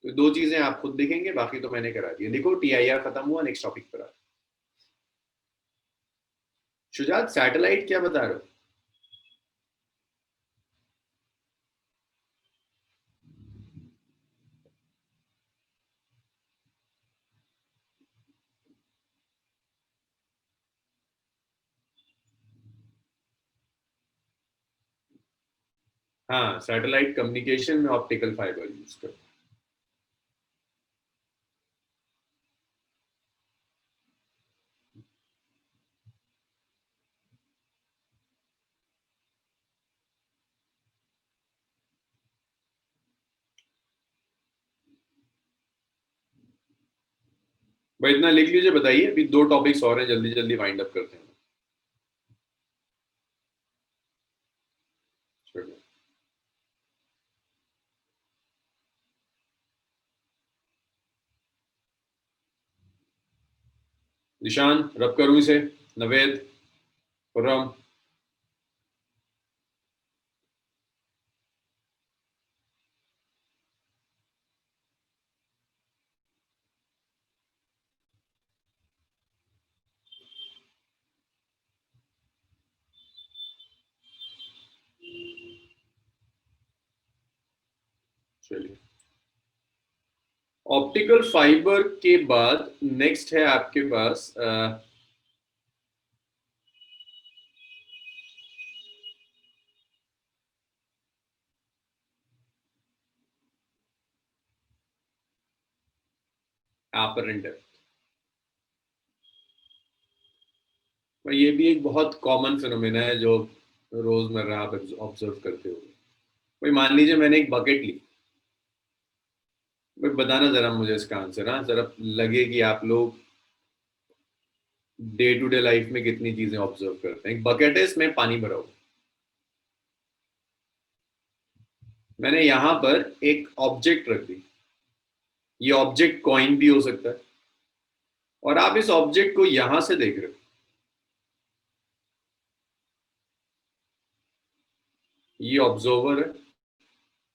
तो दो चीजें आप खुद देखेंगे, बाकी तो मैंने करा दिया। देखो टीआईआर खत्म हुआ, नेक्स्ट टॉपिक पर आ। शुजात सैटेलाइट क्या बता रहे हो? हाँ, सैटेलाइट कम्युनिकेशन में ऑप्टिकल फाइबर यूज करते हैं। भाई इतना लिख लीजिए, बताइए, अभी दो टॉपिक्स और हैं, जल्दी जल्दी वाइंड अप करते हैं। चलो। निशान, रब करूं इसे? नवेद, खुर्रम। चलिए, ऑप्टिकल फाइबर के बाद नेक्स्ट है आपके पास एपरेंट डेप्थ। ये भी एक बहुत कॉमन फिनोमेना है जो रोजमर्रा आप ऑब्जर्व करते हो। भाई मान लीजिए मैंने एक बकेट ली, भाई बताना जरा मुझे इसका आंसर, हाँ जरा लगे कि आप लोग डे टू डे लाइफ में कितनी चीजें ऑब्जर्व करते हैं। एक बकेट है, इसमें पानी भरा हुआ, मैंने यहां पर एक ऑब्जेक्ट रख दी, ये ऑब्जेक्ट कॉइन भी हो सकता है, और आप इस ऑब्जेक्ट को यहां से देख रहे हो, ये ऑब्जर्वर है,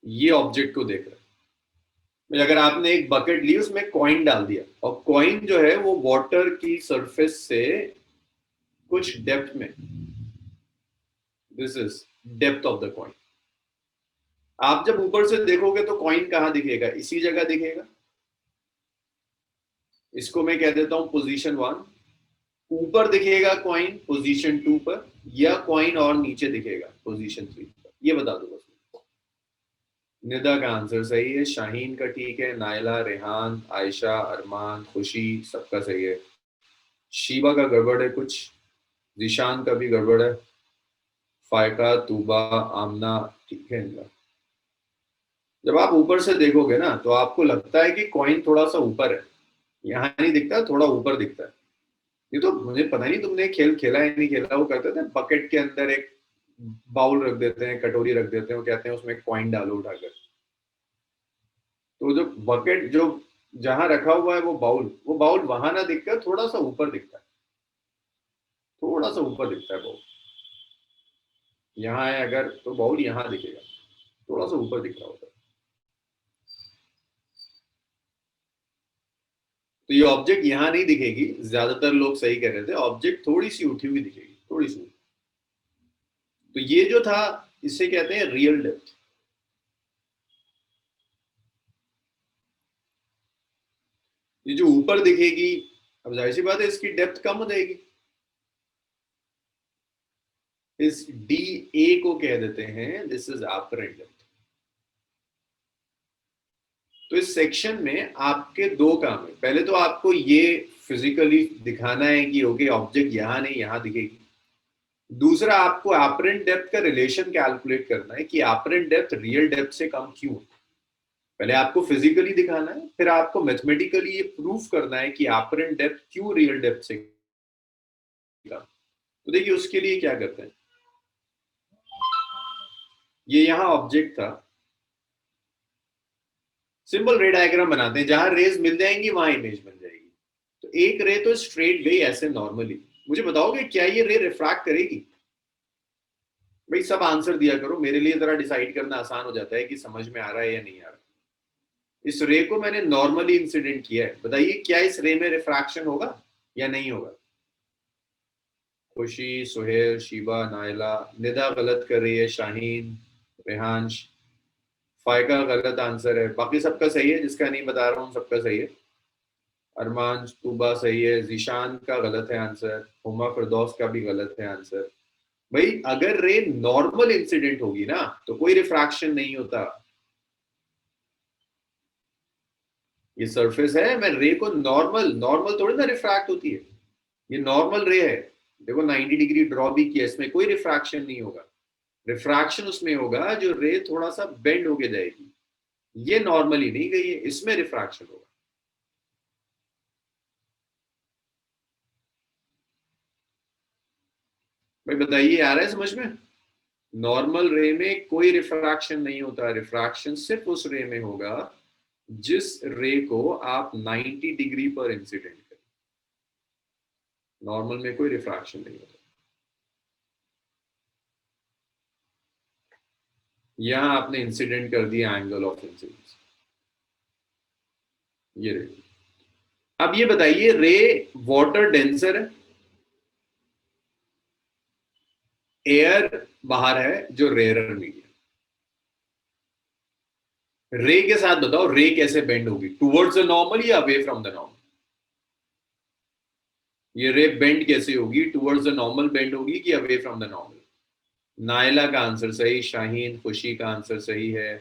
ये ऑब्जेक्ट को देख रहा है। अगर आपने एक बकेट ली, उसमें कॉइन डाल दिया, और कॉइन जो है वो वाटर की सरफेस से कुछ डेप्थ में, this is depth of the coin. आप जब ऊपर से देखोगे तो कॉइन कहां दिखेगा? इसी जगह दिखेगा। इसको मैं कह देता हूं पोजीशन 1, ऊपर दिखेगा कॉइन पोजीशन 2 पर, या कॉइन और नीचे दिखेगा पोजीशन 3 पर, ये बता दो बस। निदा का आंसर सही है, शाहीन का ठीक है, नायला, रेहान, आयशा, अरमान, खुशी, सबका सही है। शीबा का गड़बड़ है कुछ, जिशान का भी गड़बड़ है, फायका, तूबा, आमना, ठीक है इनका। जब आप ऊपर से देखोगे ना तो आपको लगता है कि कॉइन थोड़ा सा ऊपर है, यहाँ नहीं दिखता, थोड़ा ऊपर दिखता है। ये तो मुझे पता नहीं तुमने खेल खेला है नहीं खेला, वो करते थे बकेट के अंदर एक बाउल रख देते हैं, कटोरी रख देते हैं, वो कहते हैं उसमें कॉइन डालो उठाकर। तो जो बकेट जो जहां रखा हुआ है वो बाउल वहां ना दिखकर थोड़ा सा ऊपर दिखता है, थोड़ा सा ऊपर दिखता है बाउल। यहाँ है अगर तो बाउल यहाँ दिखेगा, थोड़ा सा ऊपर दिख रहा होता है। तो ये ऑब्जेक्ट यहाँ नहीं दिखेगी, ज्यादातर लोग सही कह रहे थे, ऑब्जेक्ट थोड़ी सी उठी हुई दिखेगी, थोड़ी सी। तो ये जो था इसे कहते हैं रियल डेप्थ। ये जो ऊपर दिखेगी, अब जाहिर सी बात है इसकी डेप्थ कम हो जाएगी। इस डी ए को कह देते हैं दिस इज एपरेंट डेप्थ। तो इस सेक्शन में आपके दो काम है, पहले तो आपको ये फिजिकली दिखाना है कि ओके ऑब्जेक्ट यहाँ नहीं यहाँ दिखेगी। दूसरा आपको एपरेंट डेप्थ का रिलेशन कैलकुलेट करना है कि एपरेंट डेप्थ रियल डेप्थ से कम क्यों है। पहले आपको फिजिकली दिखाना है, फिर आपको मैथमेटिकली ये प्रूफ करना है कि एपरेंट डेप्थ क्यों रियल डेप्थ से कम। तो देखिए उसके लिए क्या करते हैं, ये यहाँ ऑब्जेक्ट था, सिंपल रे डायग्राम बनाते हैं, जहां रेज मिल जाएंगी वहां इमेज बन जाएगी। तो एक रे तो स्ट्रेट गई ऐसे नॉर्मली, मुझे बताओगे क्या ये रे रिफ्रैक्ट करेगी? भाई सब आंसर दिया करो, मेरे लिए जरा डिसाइड करना आसान हो जाता है कि समझ में आ रहा है या नहीं आ रहा। इस रे को मैंने नॉर्मली इंसिडेंट किया है, बताइए क्या इस रे में रिफ्रैक्शन होगा या नहीं होगा? खुशी, सुहेल, शीबा, नायला, निदा गलत कर रही है, शाहीन, रेहान, फायका गलत आंसर है, बाकी सबका सही है, जिसका नहीं बता रहा हूँ सबका सही है। अरमान, तूबा सही है, जीशान का गलत है आंसर, हुमा फिरदौस का भी गलत है आंसर। भाई अगर रे नॉर्मल इंसिडेंट होगी ना तो कोई रिफ्रैक्शन नहीं होता। ये सरफेस है, मैं रे को नॉर्मल नॉर्मल थोड़ी ना रिफ्रैक्ट होती है, ये नॉर्मल रे है। देखो 90 डिग्री ड्रॉ भी किया, इसमें कोई रिफ्रैक्शन नहीं होगा। रिफ्रैक्शन उसमें होगा जो रे थोड़ा सा बेंड होके जाएगी, ये नॉर्मली नहीं गई है, इसमें रिफ्रैक्शन होगा। भाई बताइए आ रहा है समझ में? नॉर्मल रे में कोई रिफ्रैक्शन नहीं होता, रिफ्रैक्शन सिर्फ उस रे में होगा जिस रे को आप 90 डिग्री पर इंसिडेंट करें। नॉर्मल में कोई रिफ्रैक्शन नहीं होता। यहां आपने इंसिडेंट कर दिया एंगल ऑफ इंसिडेंस, ये रे। अब ये बताइए रे वाटर डेंसर है, एयर बाहर है जो रेयरर मीडियम। रे के साथ बताओ रे कैसे बेंड होगी, टुवर्ड्स द नॉर्मल या अवे फ्रॉम द नॉर्मल? ये रे बेंड कैसे होगी, टुवर्ड्स द नॉर्मल बेंड होगी कि away from the normal? Naila का आंसर सही, शाहीन, खुशी का आंसर सही है।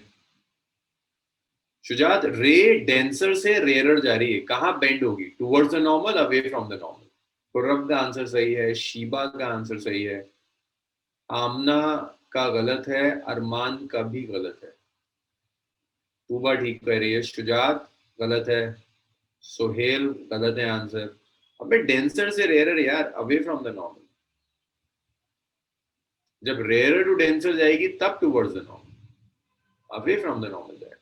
शुजात, रे डेंसर से रेयरर जा रही है, कहां बेंड होगी, towards the normal away from the normal? Khurram का आंसर सही है, शीबा का आंसर सही है, आमना का गलत है, अरमान का भी गलत है, तूबा ठीक कह रही है, शुजात गलत है, सोहेल गलत है आंसर। अबे डेंसर से रेयरर यार, अवे फ्रॉम द नॉर्मल। जब रेयरर टू डेंसर जाएगी तब towards the normal, away from the normal जाएगा।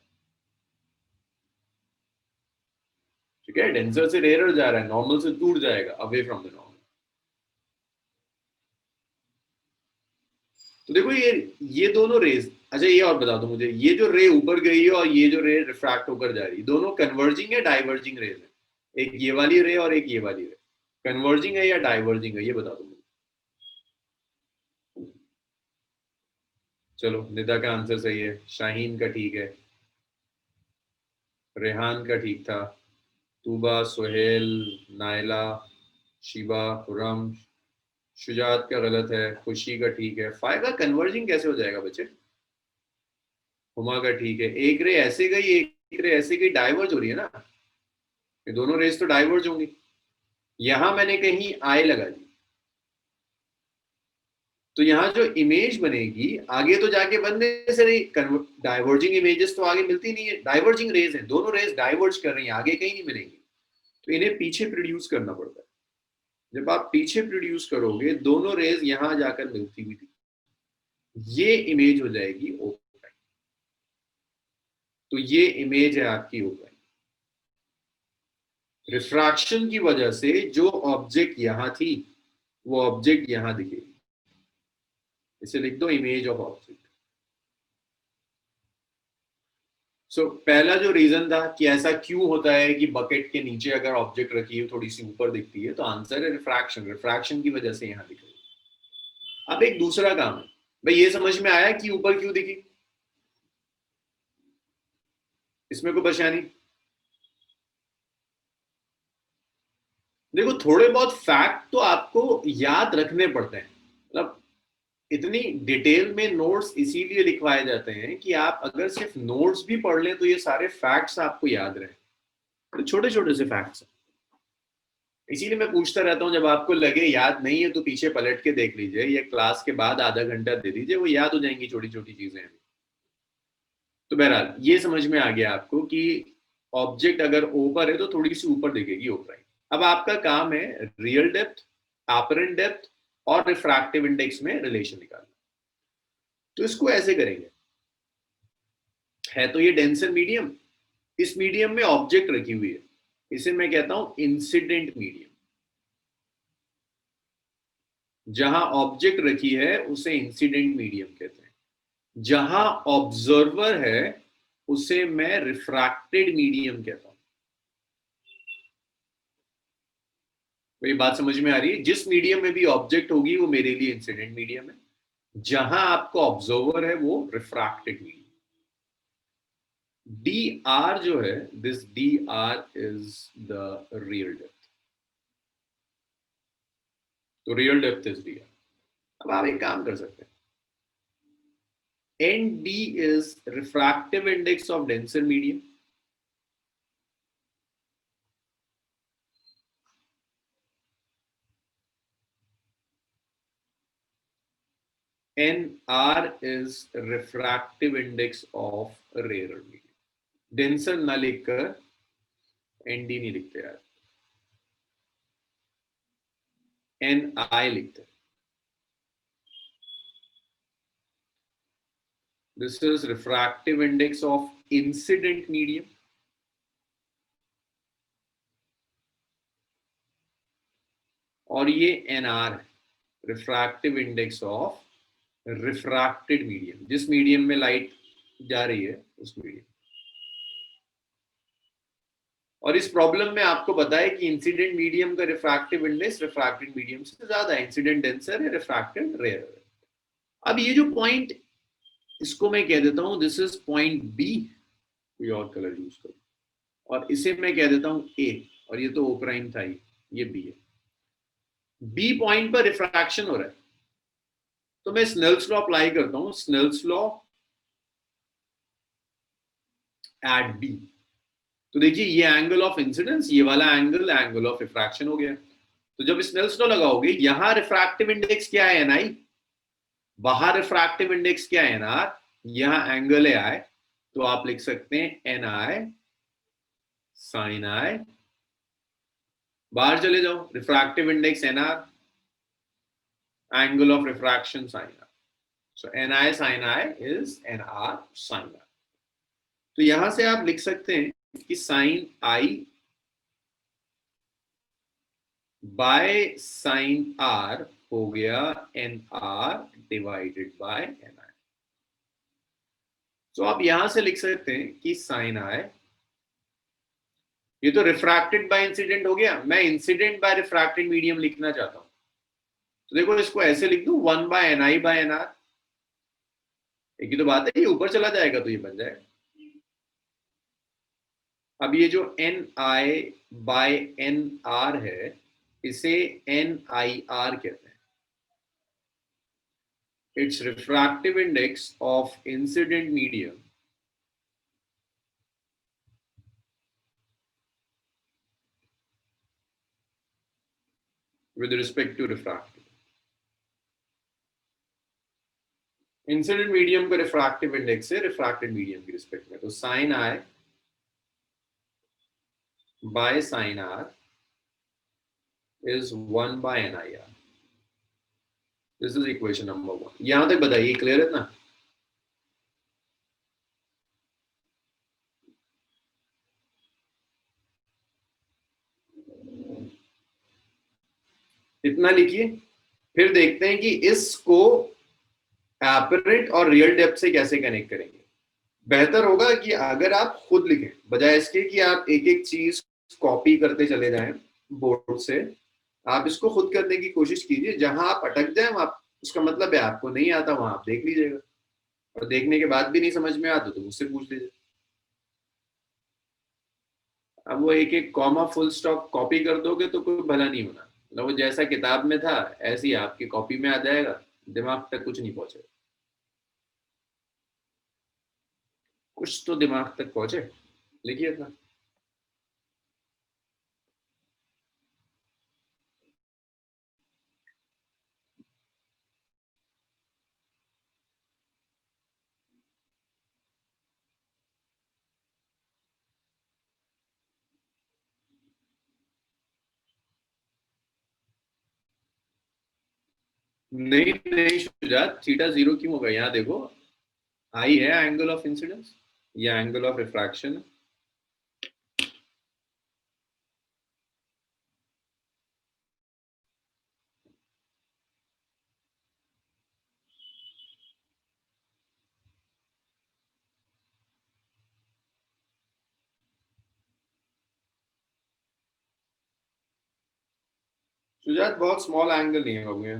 ठीक है, डेंसर से रेयरर जा रहा है, नॉर्मल से दूर जाएगा, अवे फ्रॉम द नॉर्मल। तो देखो ये दोनों रेज, अच्छा ये और बता दो मुझे, ये जो रे ऊपर गई है और ये जो रे रिफ्रैक्ट होकर जा रही है, दोनों कन्वर्जिंग है डाइवर्जिंग रेज है? एक ये वाली रे और एक ये वाली रे, कन्वर्जिंग है या डाइवर्जिंग है, ये बता दो मुझे। चलो निदा का आंसर सही है, शाहीन का ठीक है, रेहान का ठीक था, तूबा, सुहेल, नायला, शिबा, खुरम, शुजात का गलत है, खुशी का ठीक है, फाय का कन्वर्जिंग कैसे हो जाएगा बच्चे? हुमा का ठीक है, एक रे ऐसे गई एक रे ऐसे गई, डाइवर्ज हो रही है ना, ये दोनों रेस तो डाइवर्ज होंगी। यहां मैंने कहीं आई लगा दी, तो यहाँ जो इमेज बनेगी आगे तो जाके बनने से नहीं, डाइवर्जिंग इमेजेस तो आगे मिलती नहीं है, डाइवर्जिंग रेज है, दोनों रेज डाइवर्ज कर रही हैं, आगे कहीं नहीं मिलेंगी, तो इन्हें पीछे प्रोड्यूस करना पड़ता है। जब आप पीछे प्रोड्यूस करोगे दोनों रेज यहां जाकर मिलती हुई थी, ये इमेज हो जाएगी ओपन। तो ये इमेज है आपकी ओपन। रिफ्रैक्शन की वजह से जो ऑब्जेक्ट यहां थी वो ऑब्जेक्ट यहां दिखेगी, इसे लिख दो इमेज ऑफ ऑब्जेक्ट। पहला जो रीजन था कि ऐसा क्यों होता है कि बकेट के नीचे अगर ऑब्जेक्ट रखी है थोड़ी सी ऊपर दिखती है, तो आंसर है रिफ्रैक्शन, रिफ्रैक्शन की वजह से यहां दिख रही है। अब एक दूसरा काम है, भाई ये समझ में आया कि ऊपर क्यों दिखी, इसमें कोई परेशानी? देखो थोड़े बहुत फैक्ट तो आपको याद रखने पड़ते हैं, मतलब इतनी डिटेल में नोट्स इसीलिए लिखवाए जाते हैं कि आप अगर सिर्फ नोट्स भी पढ़ लें तो ये सारे फैक्ट्स आपको याद रहे, तो छोटे छोटे से फैक्ट्स। इसीलिए मैं पूछता रहता हूँ, जब आपको लगे याद नहीं है तो पीछे पलट के देख लीजिए, या क्लास के बाद आधा घंटा दे दीजिए, वो याद हो जाएंगी छोटी छोटी चीजें। तो बहरहाल ये समझ में आ गया आपको कि ऑब्जेक्ट अगर ऊपर है तो थोड़ी सी ऊपर दिखेगी ऊपर। अब आपका काम है रियल डेप्थ, एपरेंट डेप्थ और रिफ्रैक्टिव इंडेक्स में रिलेशन निकालना। तो इसको ऐसे करेंगे, है तो ये डेंसर मीडियम, इस मीडियम में ऑब्जेक्ट रखी हुई है, इसे मैं कहता हूं इंसिडेंट मीडियम। जहां ऑब्जेक्ट रखी है उसे इंसिडेंट मीडियम कहते हैं, जहां ऑब्जर्वर है उसे मैं रिफ्रैक्टेड मीडियम कहता हूं। मेरी बात समझ में आ रही है? जिस मीडियम में भी ऑब्जेक्ट होगी वो मेरे लिए इंसिडेंट मीडियम है, जहां आपको ऑब्जर्वर है वो रिफ्रैक्टेड मीडियम। डी आर जो है, this D R is the real depth, तो real depth is D R. अब आप एक काम कर सकते हैं, N D is refractive index of denser medium, N R is refractive index of rare medium. Denser ना लिखकर एन डी नहीं लिखते यार, एन आई लिखते हैं। This is refractive index of incident medium. और ये NR है, refractive index of refracted medium, जिस मीडियम में लाइट जा रही है उस मीडियम। और इस प्रॉब्लम में आपको पता है कि इंसिडेंट मीडियम का रिफ्रैक्टिव इंडेक्स रिफ्रैक्टेड मीडियम से ज्यादा है, इंसिडेंट डेंसर है, रिफ्रैक्टेड रेयर है। अब ये जो पॉइंट, इसको मैं कह देता हूं दिस इज पॉइंट बी, कोई और कलर यूज करो, और इसे मैं कह देता हूं ए, और ये तो ओ प्राइम था, ये बी है। बी पॉइंट पर रिफ्रैक्शन हो रहा है, तो मैं स्नेल्स लॉ अप्लाई करता हूं, स्नेल्स लॉ एट बी। तो देखिए ये एंगल ऑफ इंसिडेंस, ये वाला एंगल एंगल ऑफ रिफ्रैक्शन हो गया। तो जब स्नेल्स लॉ लगाओगे, यहां रिफ्रैक्टिव इंडेक्स क्या है, एनआई, बाहर रिफ्रैक्टिव इंडेक्स क्या है, एनआर, यहां एंगल है आई, तो आप लिख सकते हैं एन आई साइन आई। बाहर चले जाओ, refractive index N R, angle of refraction sine R, so N I sine I is N R sine R. तो यहां से आप लिख सकते हैं कि sine I by sine R हो गया N R divided by N I. तो आप यहां से लिख सकते हैं कि साइन आई, ये तो रिफ्रैक्टेड बाय इंसिडेंट हो गया, मैं इंसिडेंट बाय रिफ्रैक्टेड मीडियम लिखना चाहता हूं, तो देखो इसको ऐसे लिख दूं, 1 by N I by N are. एक ही तो बात है, ये ऊपर चला जाएगा तो ये बन जाएगा। अब ये जो N I by N R है, इसे NIR कहते हैं. It's refractive index of incident medium with respect to refractive. Incident medium का रिफ्रैक्टिव इंडेक्स है रिफ्रैक्टेड मीडियम की रिस्पेक्ट में. तो sine I by sine r is 1 by NIR. This is equation number 1. यहां तक बताइए, क्लियर है ना? इतना लिखिए, फिर देखते हैं कि इसको एपरेंट और रियल डेप्थ से कैसे कनेक्ट करेंगे. बेहतर होगा कि अगर आप खुद लिखें बजाय इसके कि आप एक एक चीज कॉपी करते चले जाएं बोर्ड से. आप इसको खुद करने की कोशिश कीजिए. जहां आप अटक जाए वहां, उसका मतलब है आपको नहीं आता, वहां आप देख लीजिएगा. और देखने के बाद भी नहीं समझ में आता तो मुझसे पूछ लीजिए. अब वो एक एक कॉमा फुल स्टॉप कॉपी कर दोगे तो कोई भला नहीं होना. मतलब वो जैसा किताब में था ऐसे ही आपकी कॉपी में आ जाएगा, दिमाग तक कुछ नहीं पहुंचेगा. कुछ तो दिमाग तक पहुंचे. लिखिए था. नहीं नहीं शुजात, थीटा जीरो क्यों होगा? यहाँ देखो, आई है एंगल ऑफ इंसिडेंस या एंगल ऑफ रिफ्रैक्शन. शुजात बहुत स्मॉल एंगल नहीं होंगे.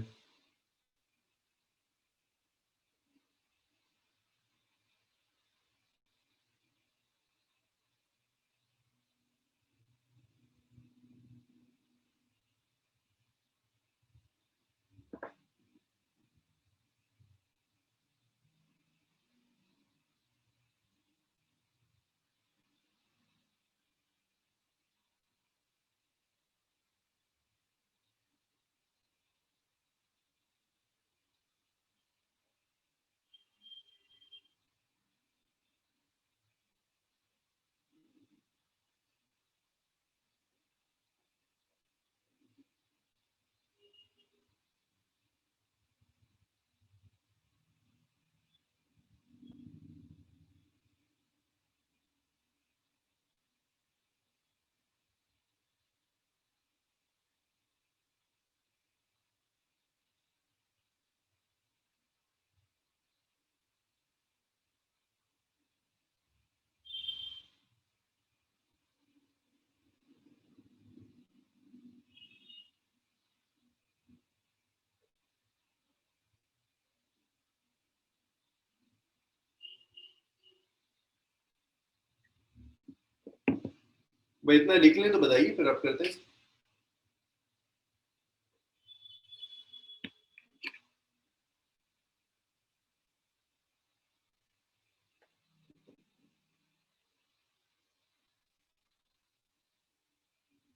भाई इतना लिख लें तो बताइए, फिर आप करते हैं.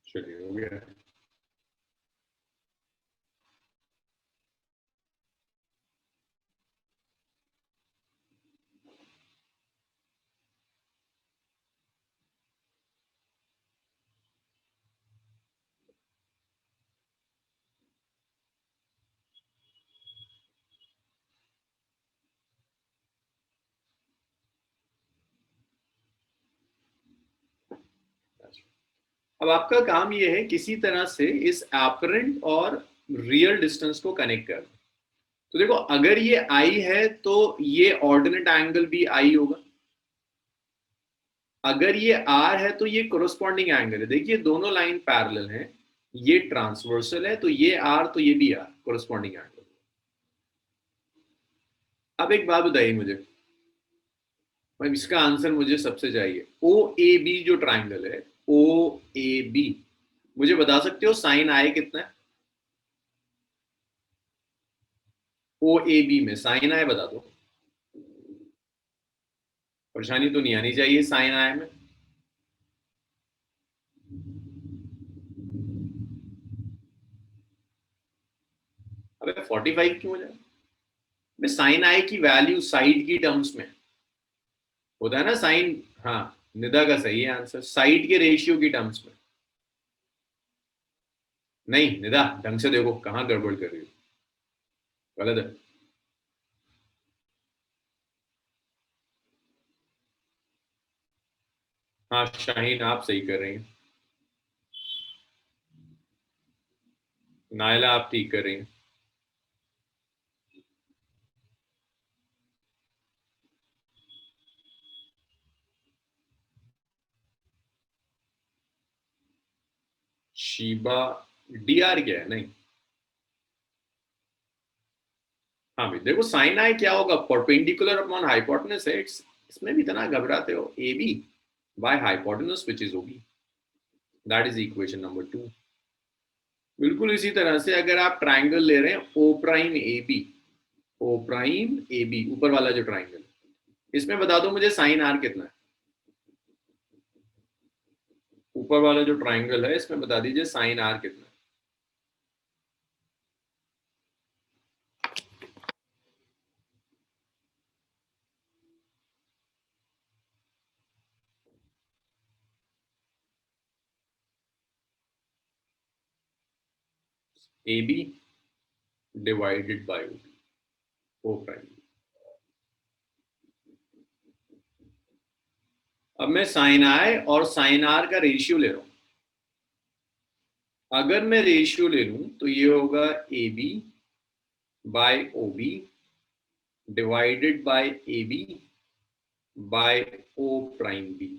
चलिए हो गया. अब आपका काम ये है किसी तरह से इस एपरेंट और रियल डिस्टेंस को कनेक्ट करना. तो देखो, अगर ये आई है तो ये ऑर्डिनेट एंगल भी आई होगा. अगर ये आर है तो ये कोरोस्पॉन्डिंग एंगल है. देखिए दोनों लाइन पैरेलल हैं, ये ट्रांसवर्सल है तो ये आर तो ये भी आर, कोरोस्पॉन्डिंग एंगल. अब एक बात बताइए मुझे, भाई इसका आंसर मुझे सबसे चाहिए. ओ ए बी जो ट्राइंगल है, ओ ए बी, मुझे बता सकते हो साइन आई कितना है? ओ ए बी में साइन आई बता दो। परेशानी तो नहीं आनी चाहिए साइन आई में। अबे 45 क्यों हो जाए? साइन आई की वैल्यू साइड की टर्म्स में होता है ना साइन। हाँ, निदा का सही है आंसर, साइड के रेशियो की टर्म्स में। नहीं निदा, ढंग से देखो कहाँ गड़बड़ कर रही हो, गलत है। हाँ शाहीन, आप सही कर रही हैं। नायला आप ठीक कर रही हैं। शीबा, डी आर क्या है? नहीं। हाँ भाई देखो साइन आई क्या होगा, परपेंडिकुलर अपॉन हाइपोटेनस है। इसमें भी इतना घबराते हो, A B by hypotenuse which is OB, that is equation number 2। बिल्कुल इसी तरह से अगर आप ट्राइंगल ले रहे हैं O prime A B, O prime A B ऊपर वाला जो ट्राइंगल, इसमें बता दो मुझे साइन आर कितना है। ऊपर वाला जो ट्राइंगल है इसमें बता दीजिए साइन आर कितना है। A B divided by O B, O prime. अब मैं साइन आई और साइन आर का रेशियो ले रहा हूं। अगर मैं रेशियो ले लूं तो ये होगा A B by O B divided by A B by O prime B.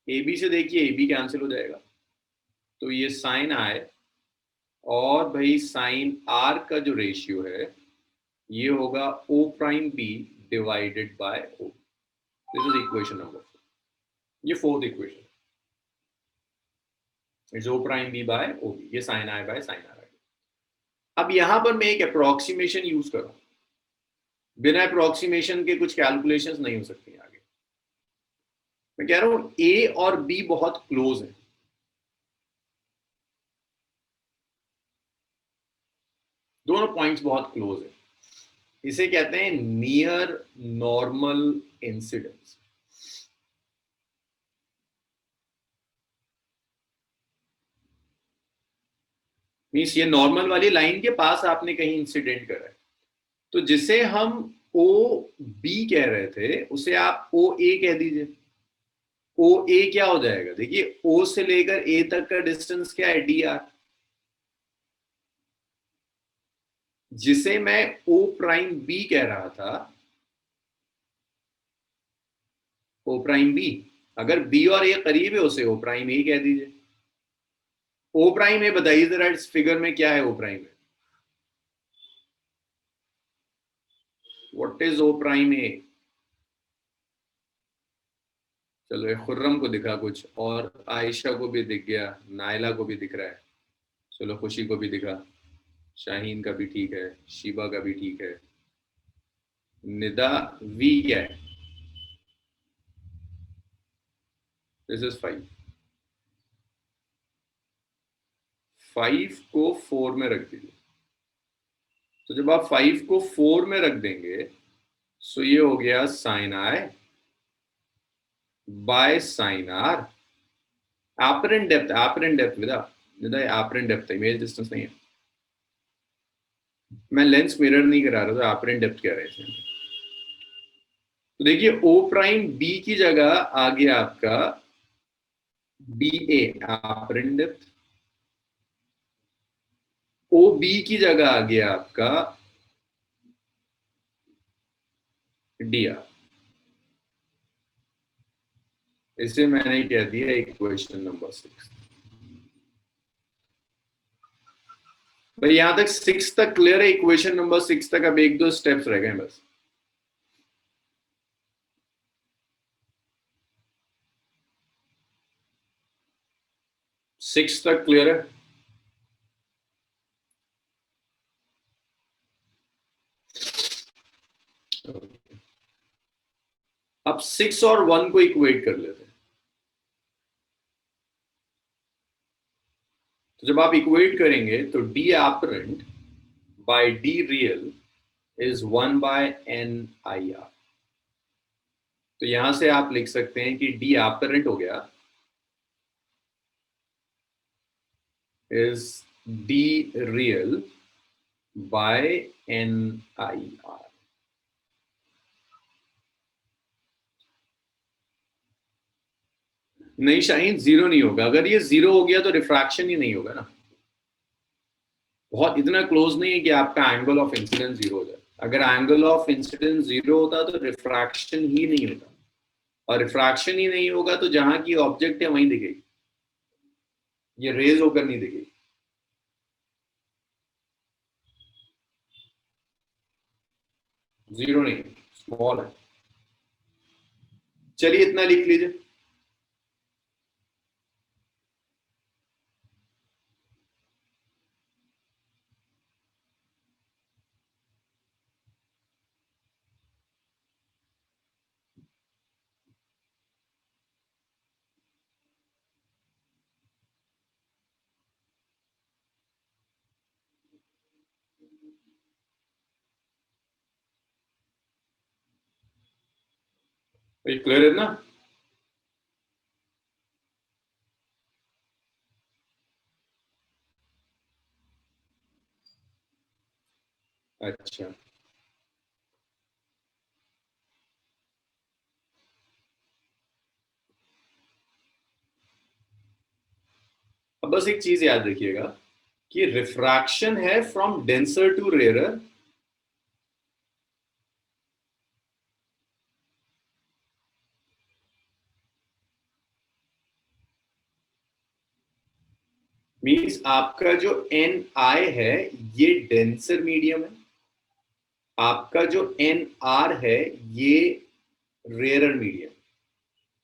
A B से देखिए ए बी कैंसिल हो जाएगा, तो ये साइन आई और भाई साइन आर का जो रेशियो है ये होगा O prime B divided by O. This is equation number 4, ये fourth equation. It's O prime B by O B, ये sine I by sine R. अब यहां पर मैं एक अप्रोक्सीमेशन यूज कर रहा हूं, बिना अप्रोक्सीमेशन के कुछ कैलकुलेशंस नहीं हो सकती आगे। मैं कह रहा हूं ए और बी बहुत क्लोज है, दोनों पॉइंट्स बहुत क्लोज है। इसे कहते हैं नियर नॉर्मल इंसिडेंस। मीन्स ये नॉर्मल वाली लाइन के पास आपने कहीं इंसिडेंट करा है, तो जिसे हम ओ बी कह रहे थे उसे आप ओ ए कह दीजिए। ओ ए क्या हो जाएगा, देखिए ओ से लेकर ए तक का डिस्टेंस क्या है, डी आर। जिसे मैं ओ प्राइम बी कह रहा था, ओ प्राइम बी, अगर बी और ए करीब है उसे ओ प्राइम ए कह दीजिए। ओ प्राइम ए बताइए जरा इस फिगर में क्या है O prime A, what is O prime A? चलो ये खुर्रम को दिखा कुछ, और आयशा को भी दिख गया, नायला को भी दिख रहा है, चलो खुशी को भी दिखा, शाहीन का भी ठीक है, शिबा का भी ठीक है। निदा वी क्या है? This is 5। 5 को 4 में रख दीजिए, तो जब आप 5 को 4 में रख देंगे सो ये हो गया sine I by sine r. Apparent depth विदा, निदा एपरेंट डेप्थ है, इमेज डिस्टेंस नहीं है। मैं लेंस मिरर नहीं करा रहा था, एपरेंट डेप्थ कह रहे थे। तो देखिए ओ प्राइम बी की जगह आ गया आपका बी ए एपरेंट डेप्थ, ओ बी की जगह आ गया आपका डी आर। इसे मैंने कह दिया इक्वेशन नंबर 6। भाई यहां तक 6 तक क्लियर है, इक्वेशन नंबर 6 तक अब एक दो स्टेप्स रह गए बस। 6 तक क्लियर है? अब 6 और 1 को इक्वेट कर लेते हैं। तो जब आप इक्वेट करेंगे तो D apparent by D real is 1 by N I R. तो यहां से आप लिख सकते हैं कि डी एपरेंट हो गया is D real by N I R. नहीं शाहीन, जीरो नहीं होगा। अगर ये जीरो हो गया तो रिफ्रैक्शन ही नहीं होगा ना। बहुत इतना क्लोज नहीं है कि आपका एंगल ऑफ इंसिडेंस जीरो हो जाए। अगर एंगल ऑफ इंसिडेंस जीरो होता तो रिफ्रैक्शन ही नहीं होता, और रिफ्रैक्शन ही नहीं होगा तो जहां की ऑब्जेक्ट है वहीं दिखेगी, ये रेज होकर नहीं दिखेगी। जीरो नहीं, स्मॉल है। चलिए इतना लिख लीजिए। क्लियर है ना? अच्छा, अब बस एक चीज याद रखिएगा कि रिफ्रैक्शन है from denser to rarer. Means आपका जो एन आई है ये डेंसर मीडियम है, आपका जो एन आर है ये रेयरर मीडियम।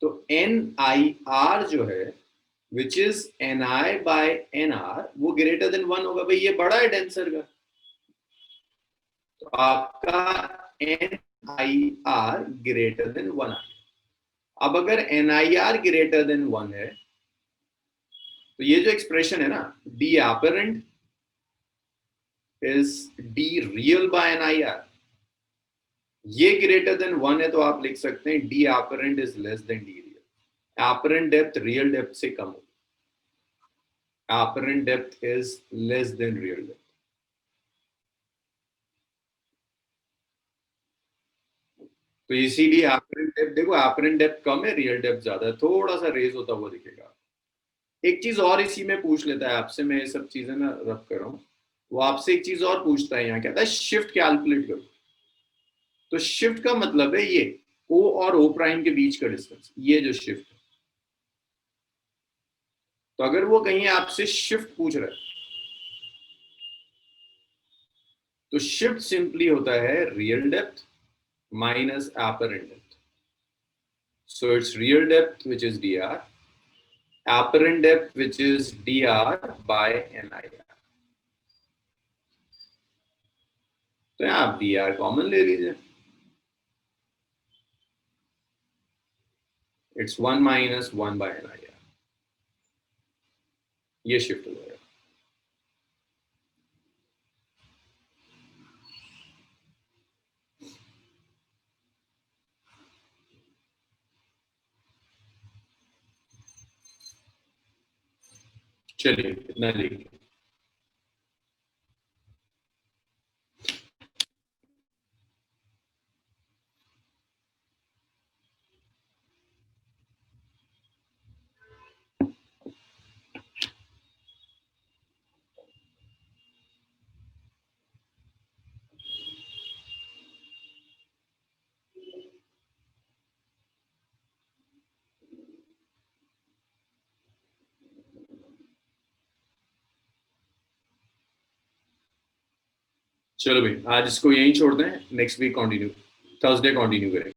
तो एन आई आर जो है which is N I by N R, वो ग्रेटर देन 1 होगा। भाई ये बड़ा है डेंसर का, तो आपका N I R greater than 1 आ। अब अगर N I R greater than 1 है तो ये जो एक्सप्रेशन है ना, D apparent is D real by N I R, ये ग्रेटर देन 1 है तो आप लिख सकते हैं D apparent is less than D real. Apparent depth real depth से कम होगी, apparent depth is less than real depth. तो इसीलिए एपरेंट डेप्थ, देखो एपरेंट डेप्थ कम है, रियल डेप्थ ज्यादा है, थोड़ा सा रेज होता हुआ दिखेगा। एक चीज और इसी में पूछ लेता है आपसे, मैं ये सब चीजें ना रब कर रहा हूँ, वो आपसे एक चीज और पूछता है, यहाँ कहता है शिफ्ट कैलकुलेट करो। तो शिफ्ट का मतलब है ये ओ और ओ प्राइम के बीच का डिस्टेंस, ये जो शिफ्ट है। तो अगर वो कहीं आपसे शिफ्ट पूछ रहा है तो शिफ्ट सिंपली होता है real depth minus apparent depth. So it's real depth which is D are, apparent depth which is dr by ni। तो यहाँ आप dr कॉमन ले लीजिए, इट्स 1 माइनस 1 बाय ni, ये शिफ्ट हो जाएगा। चलिए इतना लिखिए। चलो भाई आज इसको यहीं छोड़ दें, next week continue, Thursday continue करेंगे।